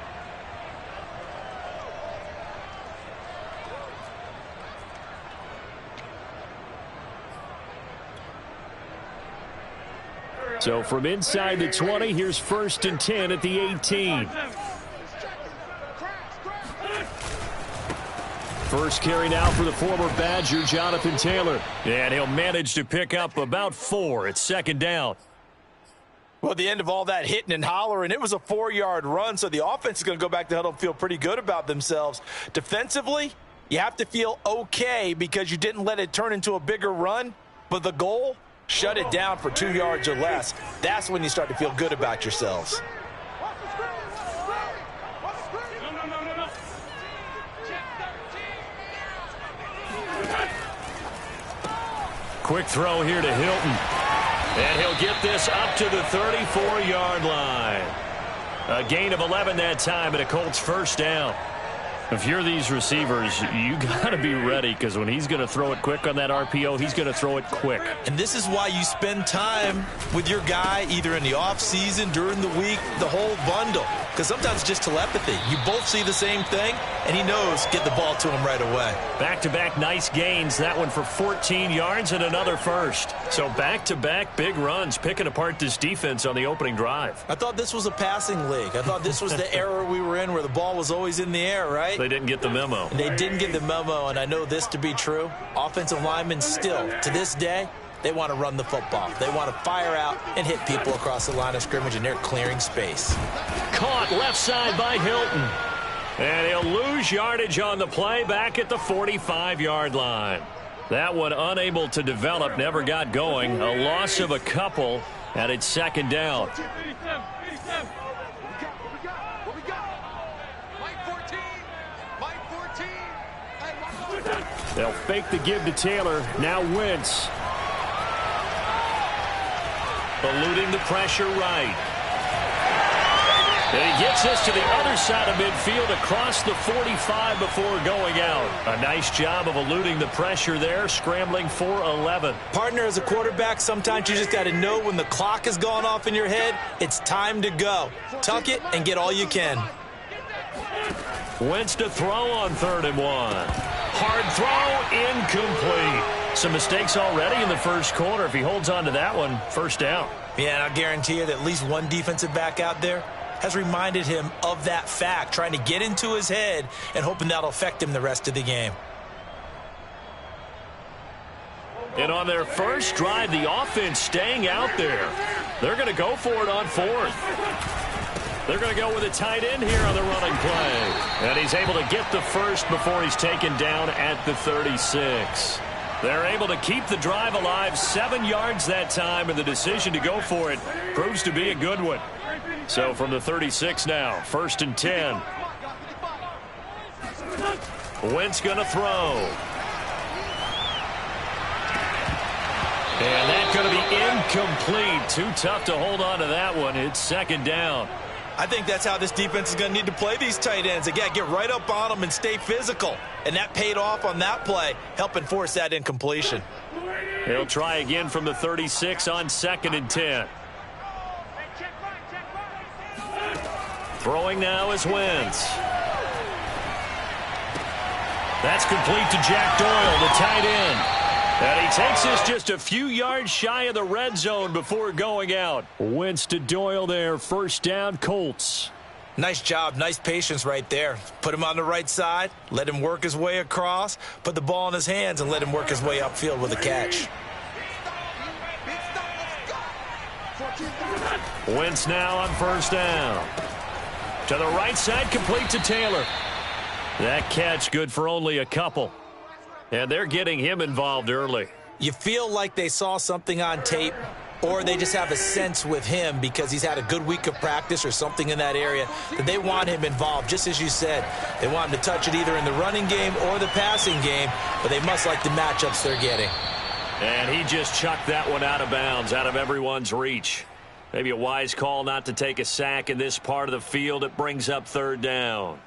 So from inside the 20, here's 1st and 10 at the 18. First carry now for the former Badger, Jonathan Taylor. And he'll manage to pick up about 4. It's 2nd down. Well, the end of all that hitting and hollering, it was a 4-yard run, so the offense is going to go back to the huddle and feel pretty good about themselves. Defensively, you have to feel okay because you didn't let it turn into a bigger run, but the goal, shut it down for 2 yards or less. That's when you start to feel good about yourselves. Quick throw here to Hilton. And he'll get this up to the 34-yard line. A gain of 11 that time and a Colts 1st down. If you're these receivers, you got to be ready because when he's going to throw it quick on that RPO, he's going to throw it quick. And this is why you spend time with your guy either in the offseason, during the week, the whole bundle. Because sometimes it's just telepathy. You both see the same thing, and he knows get the ball to him right away. Back-to-back nice gains. That one for 14 yards and another 1st. So back-to-back big runs, picking apart this defense on the opening drive. I thought this was a passing league. I thought this was the era we were in where the ball was always in the air, right? They didn't get the memo. They didn't get the memo, and I know this to be true. Offensive linemen still, to this day, they want to run the football. They want to fire out and hit people across the line of scrimmage, and they're clearing space. Caught left side by Hilton. And he'll lose yardage on the play back at the 45-yard line. That one unable to develop, never got going. A loss of a couple, and it's 2nd down. They'll fake the give to Taylor. Now Wentz. Eluding the pressure right. And he gets us to the other side of midfield across the 45 before going out. A nice job of eluding the pressure there, scrambling for 11. Partner, as a quarterback, sometimes you just got to know when the clock has gone off in your head, it's time to go. Tuck it and get all you can. Wentz to throw on 3rd and 1. Hard throw, incomplete. Some mistakes already in the first quarter. If he holds on to that one, 1st down. Yeah, and I'll guarantee you that at least one defensive back out there has reminded him of that fact, trying to get into his head and hoping that'll affect him the rest of the game. And on their first drive, the offense staying out there. They're going to go for it on 4th. They're going to go with a tight end here on the running play. And he's able to get the 1st before he's taken down at the 36. They're able to keep the drive alive, 7 yards that time, and the decision to go for it proves to be a good one. So from the 36 now, 1st and 10. Wentz going to throw. And that's going to be incomplete. Too tough to hold on to that one. It's 2nd down. I think that's how this defense is going to need to play these tight ends. Again, get right up on them and stay physical. And that paid off on that play, helping force that incompletion. He'll try again from the 36 on 2nd and 10. Throwing now is Wentz. That's complete to Jack Doyle, the tight end. And he takes us just a few yards shy of the red zone before going out. Wentz to Doyle there. 1st down, Colts. Nice job. Nice patience right there. Put him on the right side. Let him work his way across. Put the ball in his hands and let him work his way upfield with a catch. Wentz now on 1st down. To the right side, complete to Taylor. That catch good for only a couple. And they're getting him involved early. You feel like they saw something on tape, or they just have a sense with him because he's had a good week of practice or something in that area that they want him involved. Just as you said, they want him to touch it either in the running game or the passing game, but they must like the matchups they're getting. And he just chucked that one out of bounds, out of everyone's reach. Maybe a wise call not to take a sack in this part of the field. It brings up third down.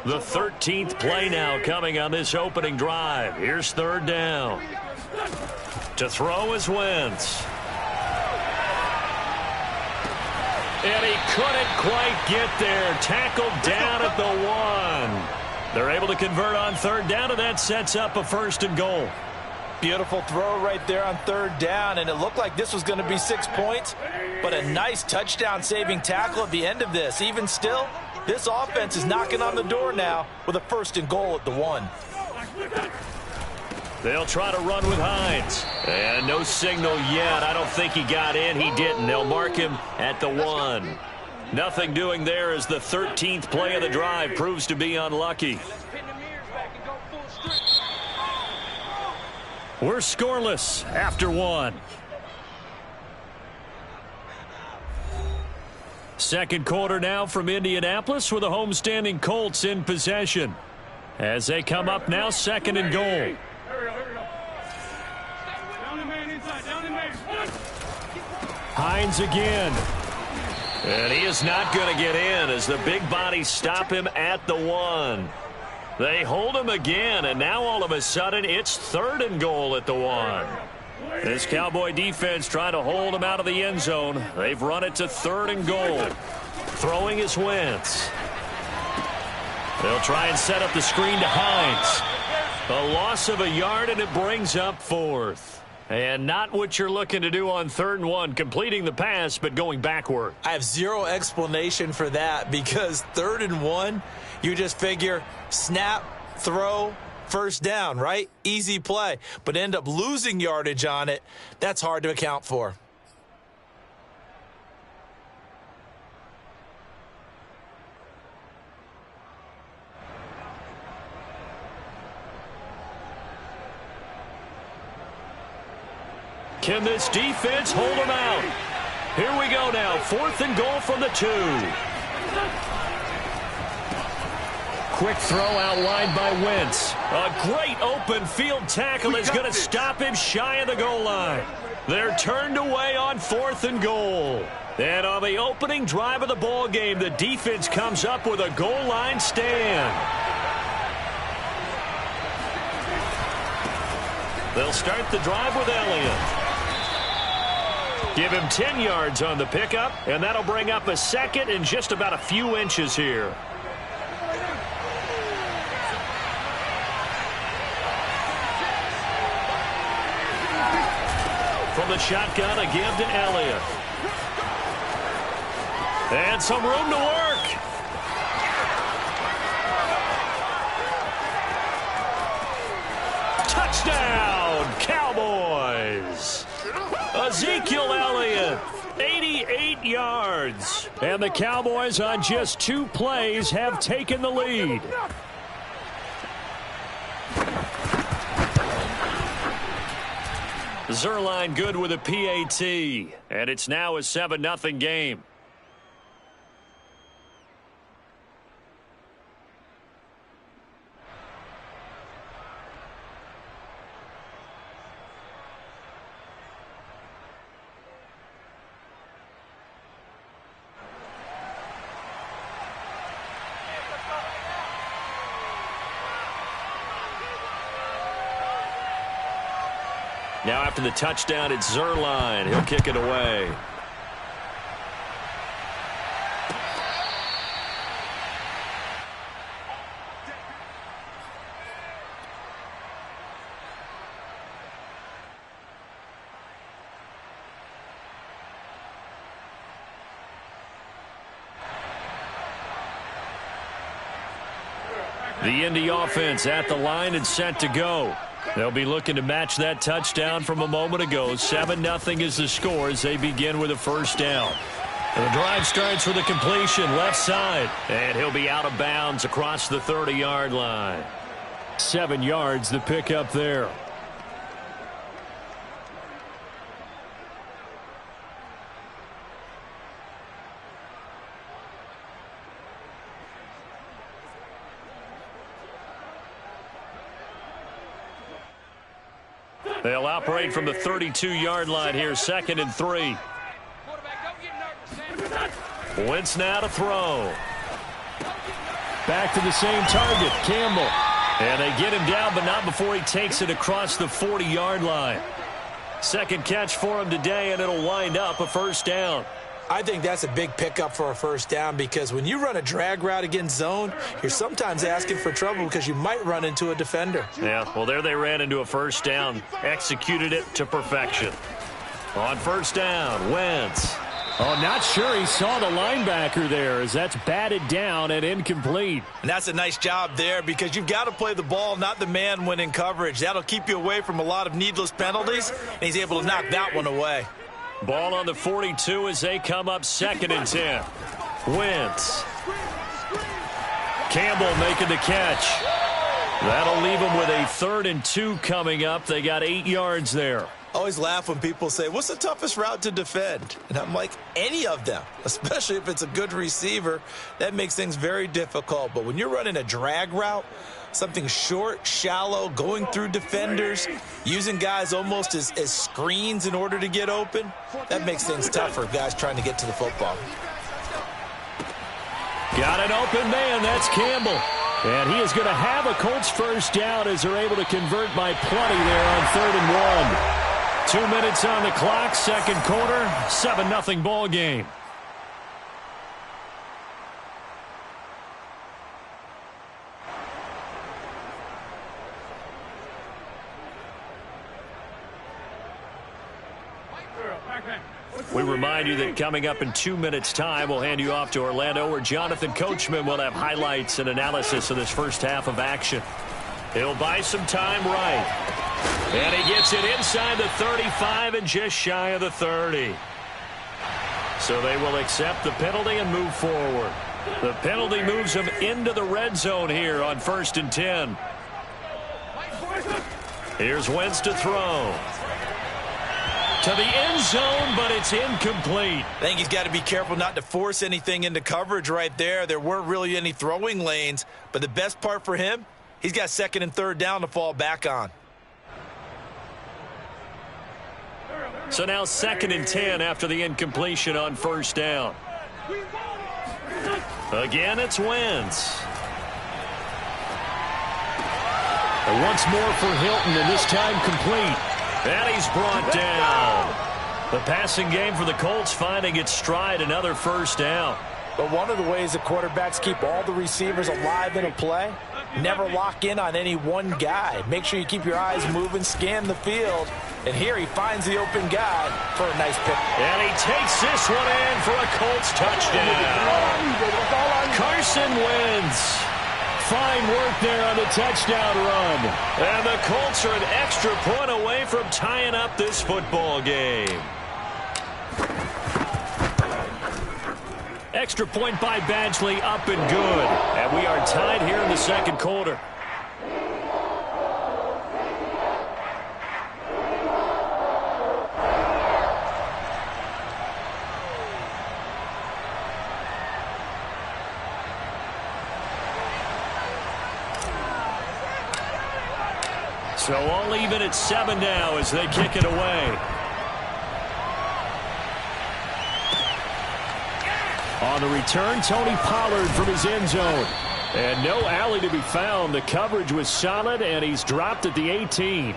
The 13th play now coming on this opening drive. Here's third down. To throw is Wentz. And he couldn't quite get there. Tackled down at the 1. They're able to convert on third down, and that sets up a 1st and goal. Beautiful throw right there on third down, and it looked like this was going to be 6 points, but a nice touchdown-saving tackle at the end of this. Even still, this offense is knocking on the door now with a 1st and goal at the 1. They'll try to run with Hines. And no signal yet. I don't think he got in. He didn't. They'll mark him at the 1. Nothing doing there as the 13th play of the drive proves to be unlucky. We're scoreless after 1. Second quarter now from Indianapolis with the homestanding Colts in possession. As they come up now, 2nd and goal. Hines again. And he is not going to get in as the big bodies stop him at the 1. They hold him again, and now all of a sudden it's 3rd and goal at the 1. This Cowboy defense trying to hold him out of the end zone. They've run it to 3rd and goal. Throwing is Wentz. They'll try and set up the screen to Hines. A loss of a yard, and it brings up 4th. And not what you're looking to do on 3rd and 1, completing the pass, but going backward. I have zero explanation for that because 3rd and 1, you just figure snap, throw, 1st down, right? Easy play. But end up losing yardage on it. That's hard to account for. Can this defense hold them out? Here we go now. 4th and goal from the 2. Quick throw outlined by Wentz. A great open field tackle is going to stop him shy of the goal line. They're turned away on 4th and goal. And on the opening drive of the ball game, the defense comes up with a goal line stand. They'll start the drive with Elliott. Give him 10 yards on the pickup, and that'll bring up a 2nd and just about a few inches here. From the shotgun, a give to Elliott. And some room to work. Touchdown, Cowboys. Ezekiel Elliott, 88 yards. And the Cowboys on just 2 plays have taken the lead. Zerline good with a PAT. And it's now a 7-0 game. Now after the touchdown, it's Zerline. He'll kick it away. The Indy offense at the line and set to go. They'll be looking to match that touchdown from a moment ago. 7-0 is the score as they begin with a 1st down. And the drive starts with a completion left side. And he'll be out of bounds across the 30-yard line. 7 yards the pickup there. They'll operate from the 32-yard line here, 2nd and 3. Wentz now to throw. Back to the same target, Campbell. And they get him down, but not before he takes it across the 40-yard line. Second catch for him today, and it'll wind up a first down. I think that's a big pickup for a first down because when you run a drag route against zone, you're sometimes asking for trouble because you might run into a defender. Yeah, well, there they ran into a first down. Executed it to perfection. On first down, Wentz. Oh, not sure he saw the linebacker there as that's batted down and incomplete. And that's a nice job there because you've got to play the ball, not the man when in coverage. That'll keep you away from a lot of needless penalties, and he's able to knock that one away. Ball on the 42 as they come up 2nd and 10. Wentz. Campbell making the catch. That'll leave them with a 3rd and 2 coming up. They got 8 yards there. I always laugh when people say, what's the toughest route to defend? And I'm like, any of them, especially if it's a good receiver. That makes things very difficult. But when you're running a drag route, something short, shallow, going through defenders, using guys almost as screens in order to get open, that makes things tough for guys trying to get to the football. Got an open man. That's Campbell. And he is going to have a Colts first down as they're able to convert by plenty there on 3rd and 1. 2 minutes on the clock, second quarter, 7-0 ball game. We remind you that coming up in 2 minutes' time, we'll hand you off to Orlando, where Jonathan Coachman will have highlights and analysis of this first half of action. He'll buy some time right. And he gets it inside the 35 and just shy of the 30. So they will accept the penalty and move forward. The penalty moves them into the red zone here on 1st and 10. Here's Wentz to throw. To the end zone, but it's incomplete. I think he's got to be careful not to force anything into coverage right there. There weren't really any throwing lanes, but the best part for him, he's got 2nd and 3rd down to fall back on. So now 2nd and 10 after the incompletion on first down. Again, it's Wentz. And once more for Hilton, and this time complete. And he's brought down. The passing game for the Colts finding its stride, another first down. But one of the ways the quarterbacks keep all the receivers alive in a play, never lock in on any one guy. Make sure you keep your eyes moving, scan the field. And here he finds the open guy for a nice pick. And he takes this one in for a Colts touchdown. Carson Wentz. Fine work there on the touchdown run. And the Colts are an extra point away from tying up this football game. Extra point by Badgley, up and good. And we are tied here in the second quarter. So all even at 7 now as they kick it away. On the return, Tony Pollard from his end zone. And no alley to be found. The coverage was solid, and he's dropped at the 18.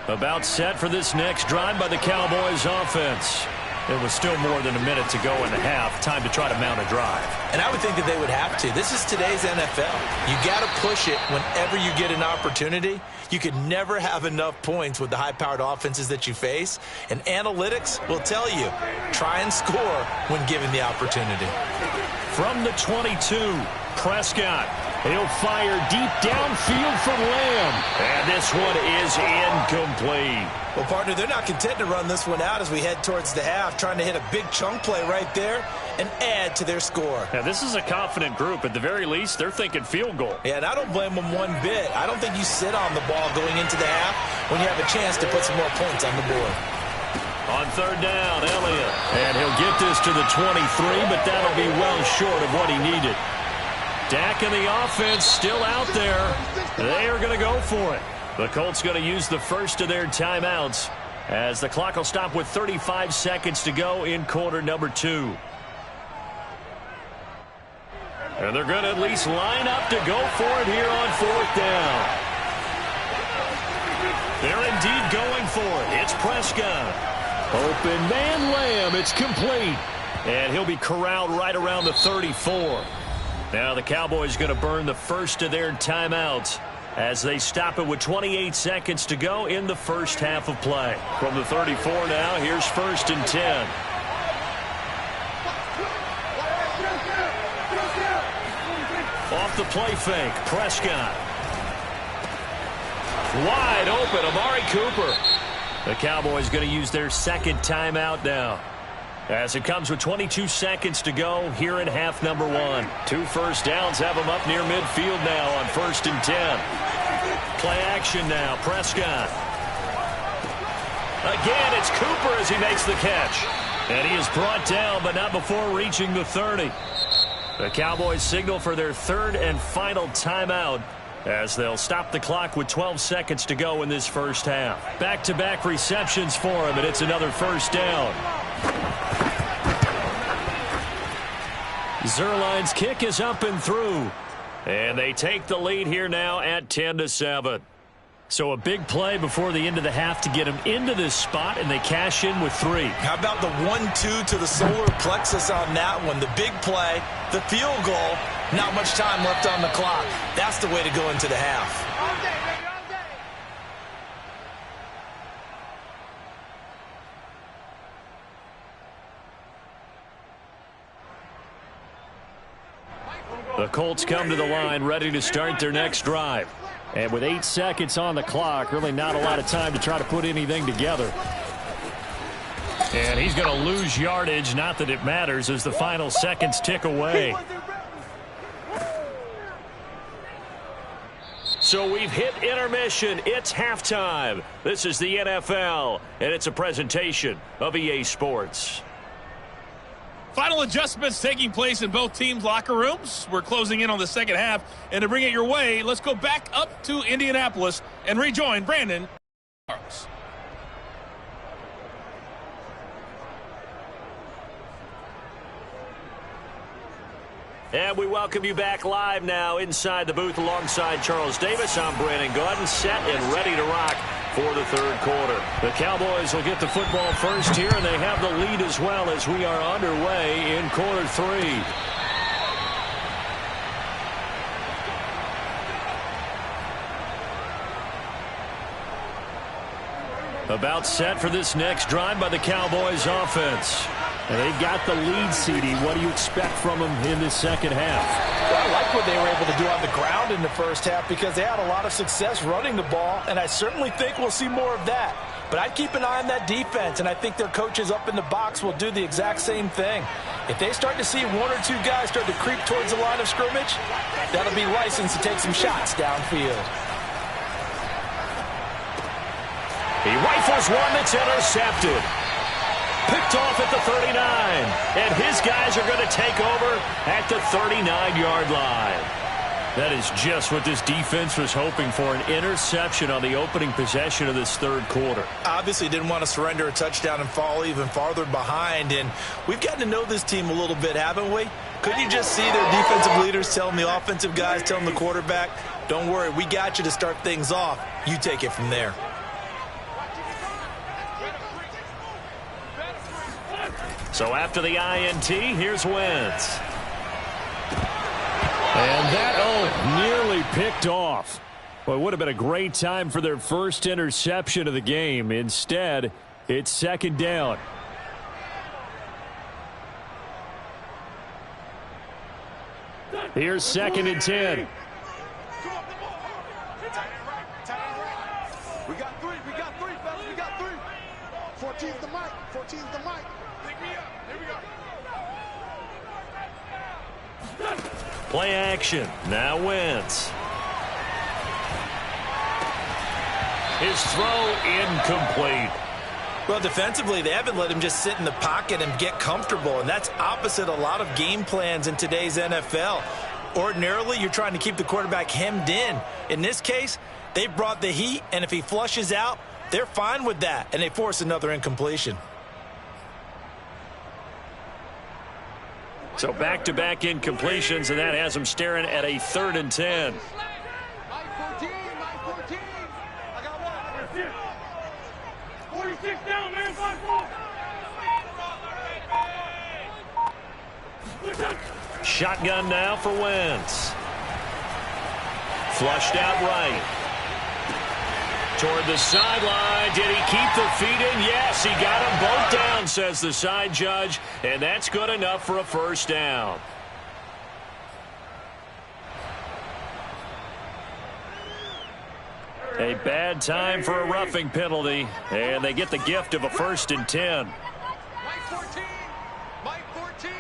About set for this next drive by the Cowboys offense. It was still more than a minute to go in the half. Time to try to mount a drive. And I would think that they would have to. This is today's NFL. You got to push it whenever you get an opportunity. You could never have enough points with the high-powered offenses that you face. And analytics will tell you, try and score when given the opportunity. From the 22, Prescott. He'll fire deep downfield for Lamb. And this one is incomplete. Well, partner, they're not content to run this one out as we head towards the half, trying to hit a big chunk play right there and add to their score. Now, this is a confident group. At the very least, they're thinking field goal. Yeah, and I don't blame them one bit. I don't think you sit on the ball going into the half when you have a chance to put some more points on the board. On third down, Elliott. And he'll get this to the 23, but that'll be well short of what he needed. Dak and the offense still out there. They are going to go for it. The Colts going to use the first of their timeouts as the clock will stop with 35 seconds to go in quarter number 2. And they're going to at least line up to go for it here on fourth down. They're indeed going for it. It's Prescott. Open man Lamb. It's complete. And he'll be corralled right around the 34. Now the Cowboys going to burn the first of their timeouts as they stop it with 28 seconds to go in the first half of play. From the 34 now, here's 1st and 10. Off the play fake, Prescott. Wide open, Amari Cooper. The Cowboys going to use their second timeout now, as it comes with 22 seconds to go here in half number 1. 2 first downs have them up near midfield now on 1st and 10. Play action now, Prescott. Again, it's Cooper as he makes the catch. And he is brought down, but not before reaching the 30. The Cowboys signal for their third and final timeout as they'll stop the clock with 12 seconds to go in this first half. Back-to-back receptions for him, and it's another first down. Zerline's kick is up and through. And they take the lead here now at 10-7. So a big play before the end of the half to get them into this spot, and they cash in with 3. How about the 1-2 to the solar plexus on that one? The big play, the field goal, not much time left on the clock. That's the way to go into the half. The Colts come to the line ready to start their next drive. And with 8 seconds on the clock, really not a lot of time to try to put anything together. And he's going to lose yardage, not that it matters, as the final seconds tick away. So we've hit intermission. It's halftime. This is the NFL, and it's a presentation of EA Sports. Final adjustments taking place in both teams' locker rooms. We're closing in on the second half. And to bring it your way, let's go back up to Indianapolis and rejoin Brandon Charles. And we welcome you back live now inside the booth alongside Charles Davis. I'm Brandon Gaudin, set and ready to rock for the third quarter. The Cowboys will get the football first here, and they have the lead as well as we are underway in quarter 3. About set for this next drive by the Cowboys offense. And they've got the lead, CD. What do you expect from them in this second half? Well, I like what they were able to do on the ground in the first half because they had a lot of success running the ball, and I certainly think we'll see more of that. But I'd keep an eye on that defense, and I think their coaches up in the box will do the exact same thing. If they start to see 1 or 2 guys start to creep towards the line of scrimmage, that'll be license to take some shots downfield. He rifles one that's intercepted. Picked off at the 39. And his guys are going to take over at the 39-yard line. That is just what this defense was hoping for, an interception on the opening possession of this third quarter. Obviously didn't want to surrender a touchdown and fall even farther behind. And we've gotten to know this team a little bit, haven't we? Couldn't you just see their defensive leaders telling the offensive guys, telling the quarterback, don't worry, we got you to start things off. You take it from there. So after the INT, here's Wentz. And that, nearly picked off. Well, it would have been a great time for their first interception of the game. Instead, it's second down. Here's 2nd and 10. 14's the mic. 14's the mic. Pick me up. Here we go. Play action. Now Wentz. His throw incomplete. Well, defensively, they haven't let him just sit in the pocket and get comfortable, and that's opposite a lot of game plans in today's NFL. Ordinarily, you're trying to keep the quarterback hemmed in. In this case, they brought the heat, and if he flushes out, they're fine with that, and they force another incompletion. So back-to-back incompletions, and that has him staring at a 3rd and 10. Mike 14. Mike 14. I got one. 46 down, man. 5-4. Shotgun now for Wentz. Flushed out right. Toward the sideline. Did he keep the feet in? Yes, he got them both down, says the side judge. And that's good enough for a first down. A bad time for a roughing penalty. And they get the gift of a 1st and 10. Mike 14. Mike 14.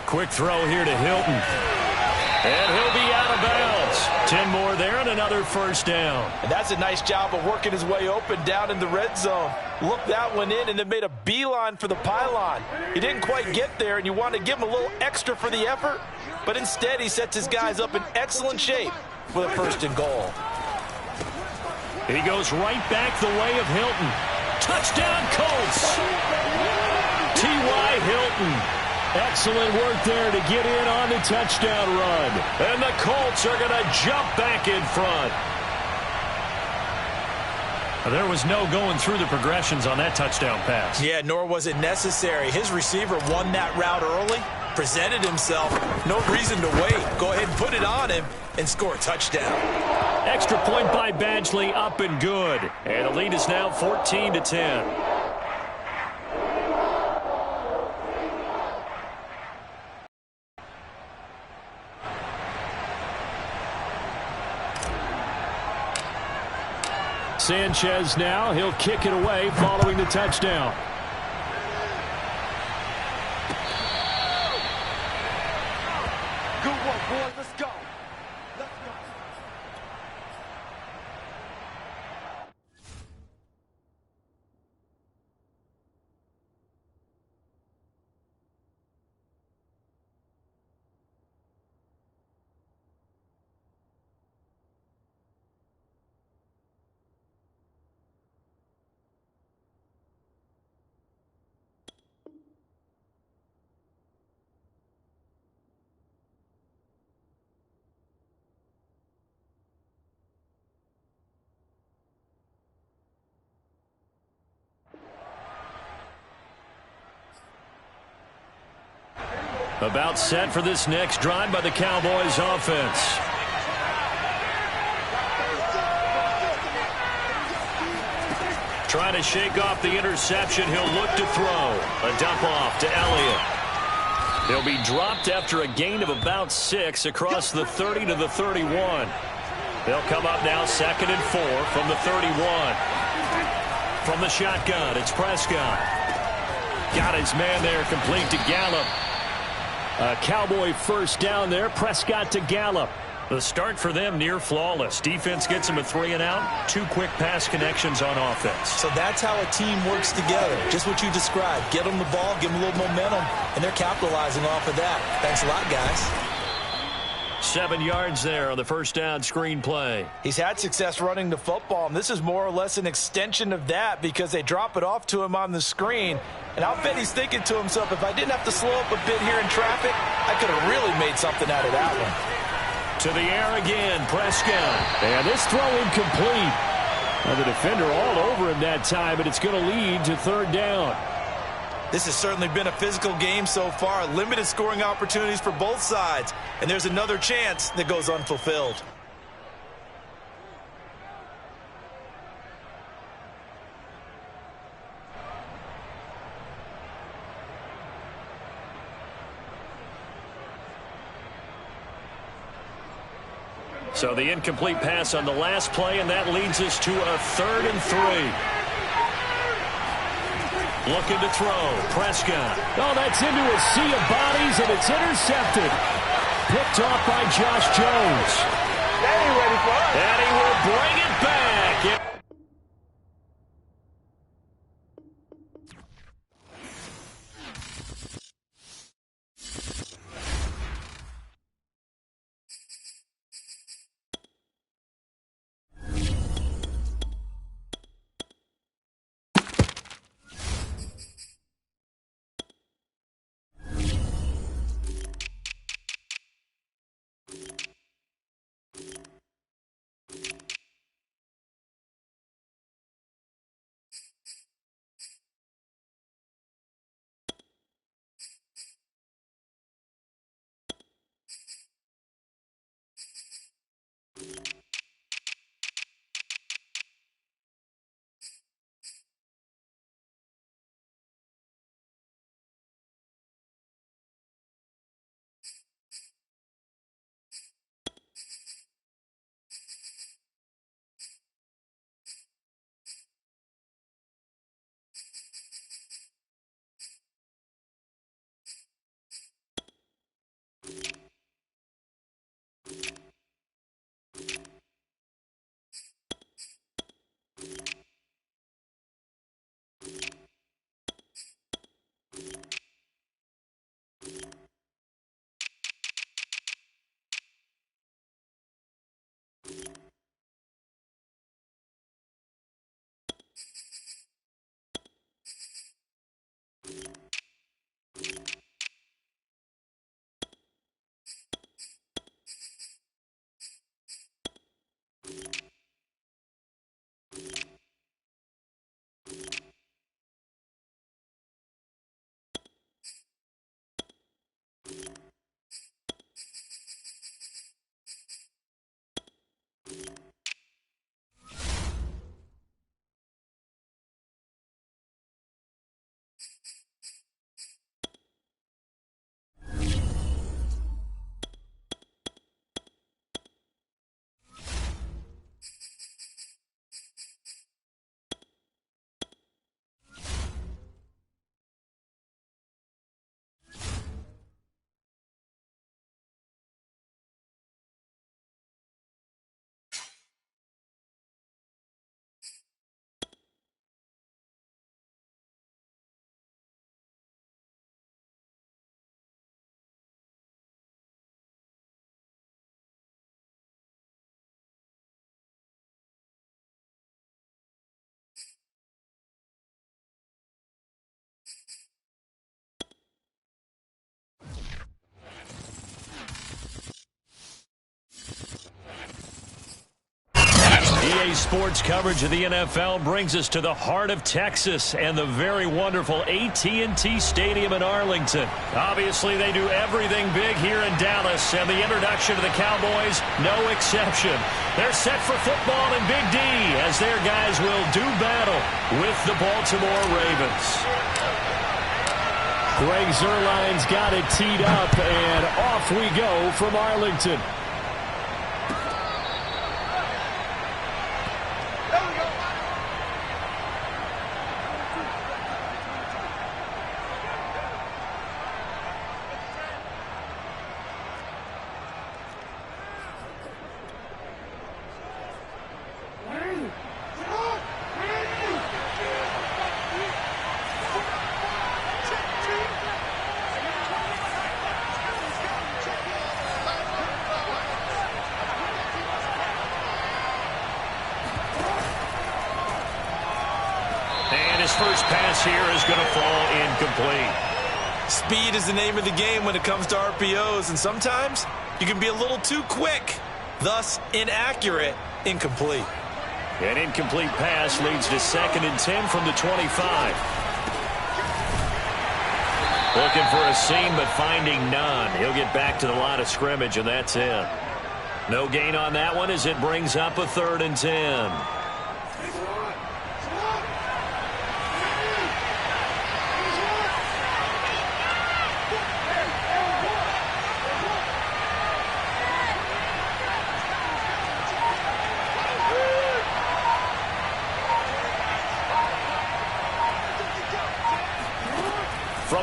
Quick throw here to Hilton. And he'll be out of bounds. 10 more there and another first down. And that's a nice job of working his way open down in the red zone. Looked that one in and then made a beeline for the pylon. He didn't quite get there, and you want to give him a little extra for the effort. But instead, he sets his guys up in excellent shape with a 1st and goal. He goes right back the way of Hilton. Touchdown, Colts. T.Y. Hilton. Excellent work there to get in on the touchdown run. And the Colts are going to jump back in front. There was no going through the progressions on that touchdown pass. Yeah, nor was it necessary. His receiver won that route early, presented himself. No reason to wait. Go ahead and put it on him and score a touchdown. Extra point by Badgley, up and good. And the lead is now 14-10. Sanchez now. He'll kick it away following the touchdown. Good work, boys. Let's go. Let's go. About set for this next drive by the Cowboys offense. Trying to shake off the interception. He'll look to throw. A dump off to Elliott. He'll be dropped after a gain of about 6 across the 30 to the 31. They'll come up now 2nd and 4 from the 31. From the shotgun, it's Prescott. Got his man there, complete to Gallup. A Cowboy first down there. Prescott to Gallup. The start for them near flawless. Defense gets them a 3 and out. 2 quick pass connections on offense. So that's how a team works together. Just what you described. Get them the ball, give them a little momentum, and they're capitalizing off of that. Thanks a lot, guys. 7 yards there on the first down screen play. He's had success running the football, and this is more or less an extension of that because they drop it off to him on the screen. And I'll bet he's thinking to himself, if I didn't have to slow up a bit here in traffic, I could have really made something out of that one. To the air again, Prescott. And this throw incomplete. And the defender all over him that time, but it's going to lead to 3rd down. This has certainly been a physical game so far. Limited scoring opportunities for both sides. And there's another chance that goes unfulfilled. So the incomplete pass on the last play, and that leads us to a 3rd and 3. Looking to throw. Prescott. Oh, that's into a sea of bodies, and it's intercepted. Picked off by Josh Jones. And he will bring it back. EA Sports coverage of the NFL brings us to the heart of Texas and the very wonderful AT&T Stadium in Arlington. Obviously, they do everything big here in Dallas, and the introduction of the Cowboys, no exception. They're set for football in Big D as their guys will do battle with the Baltimore Ravens. Greg Zuerlein's got it teed up, and off we go from Arlington. His first pass here is going to fall incomplete. Speed is the name of the game when it comes to RPOs, and sometimes you can be a little too quick, thus inaccurate, incomplete. An incomplete pass leads to 2nd and 10 from the 25. Looking for a seam, but finding none. He'll get back to the line of scrimmage, and that's it. No gain on that one as it brings up a 3rd and 10.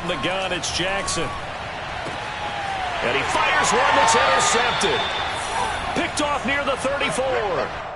From the gun, it's Jackson. And he fires one that's intercepted. Picked off near the 34.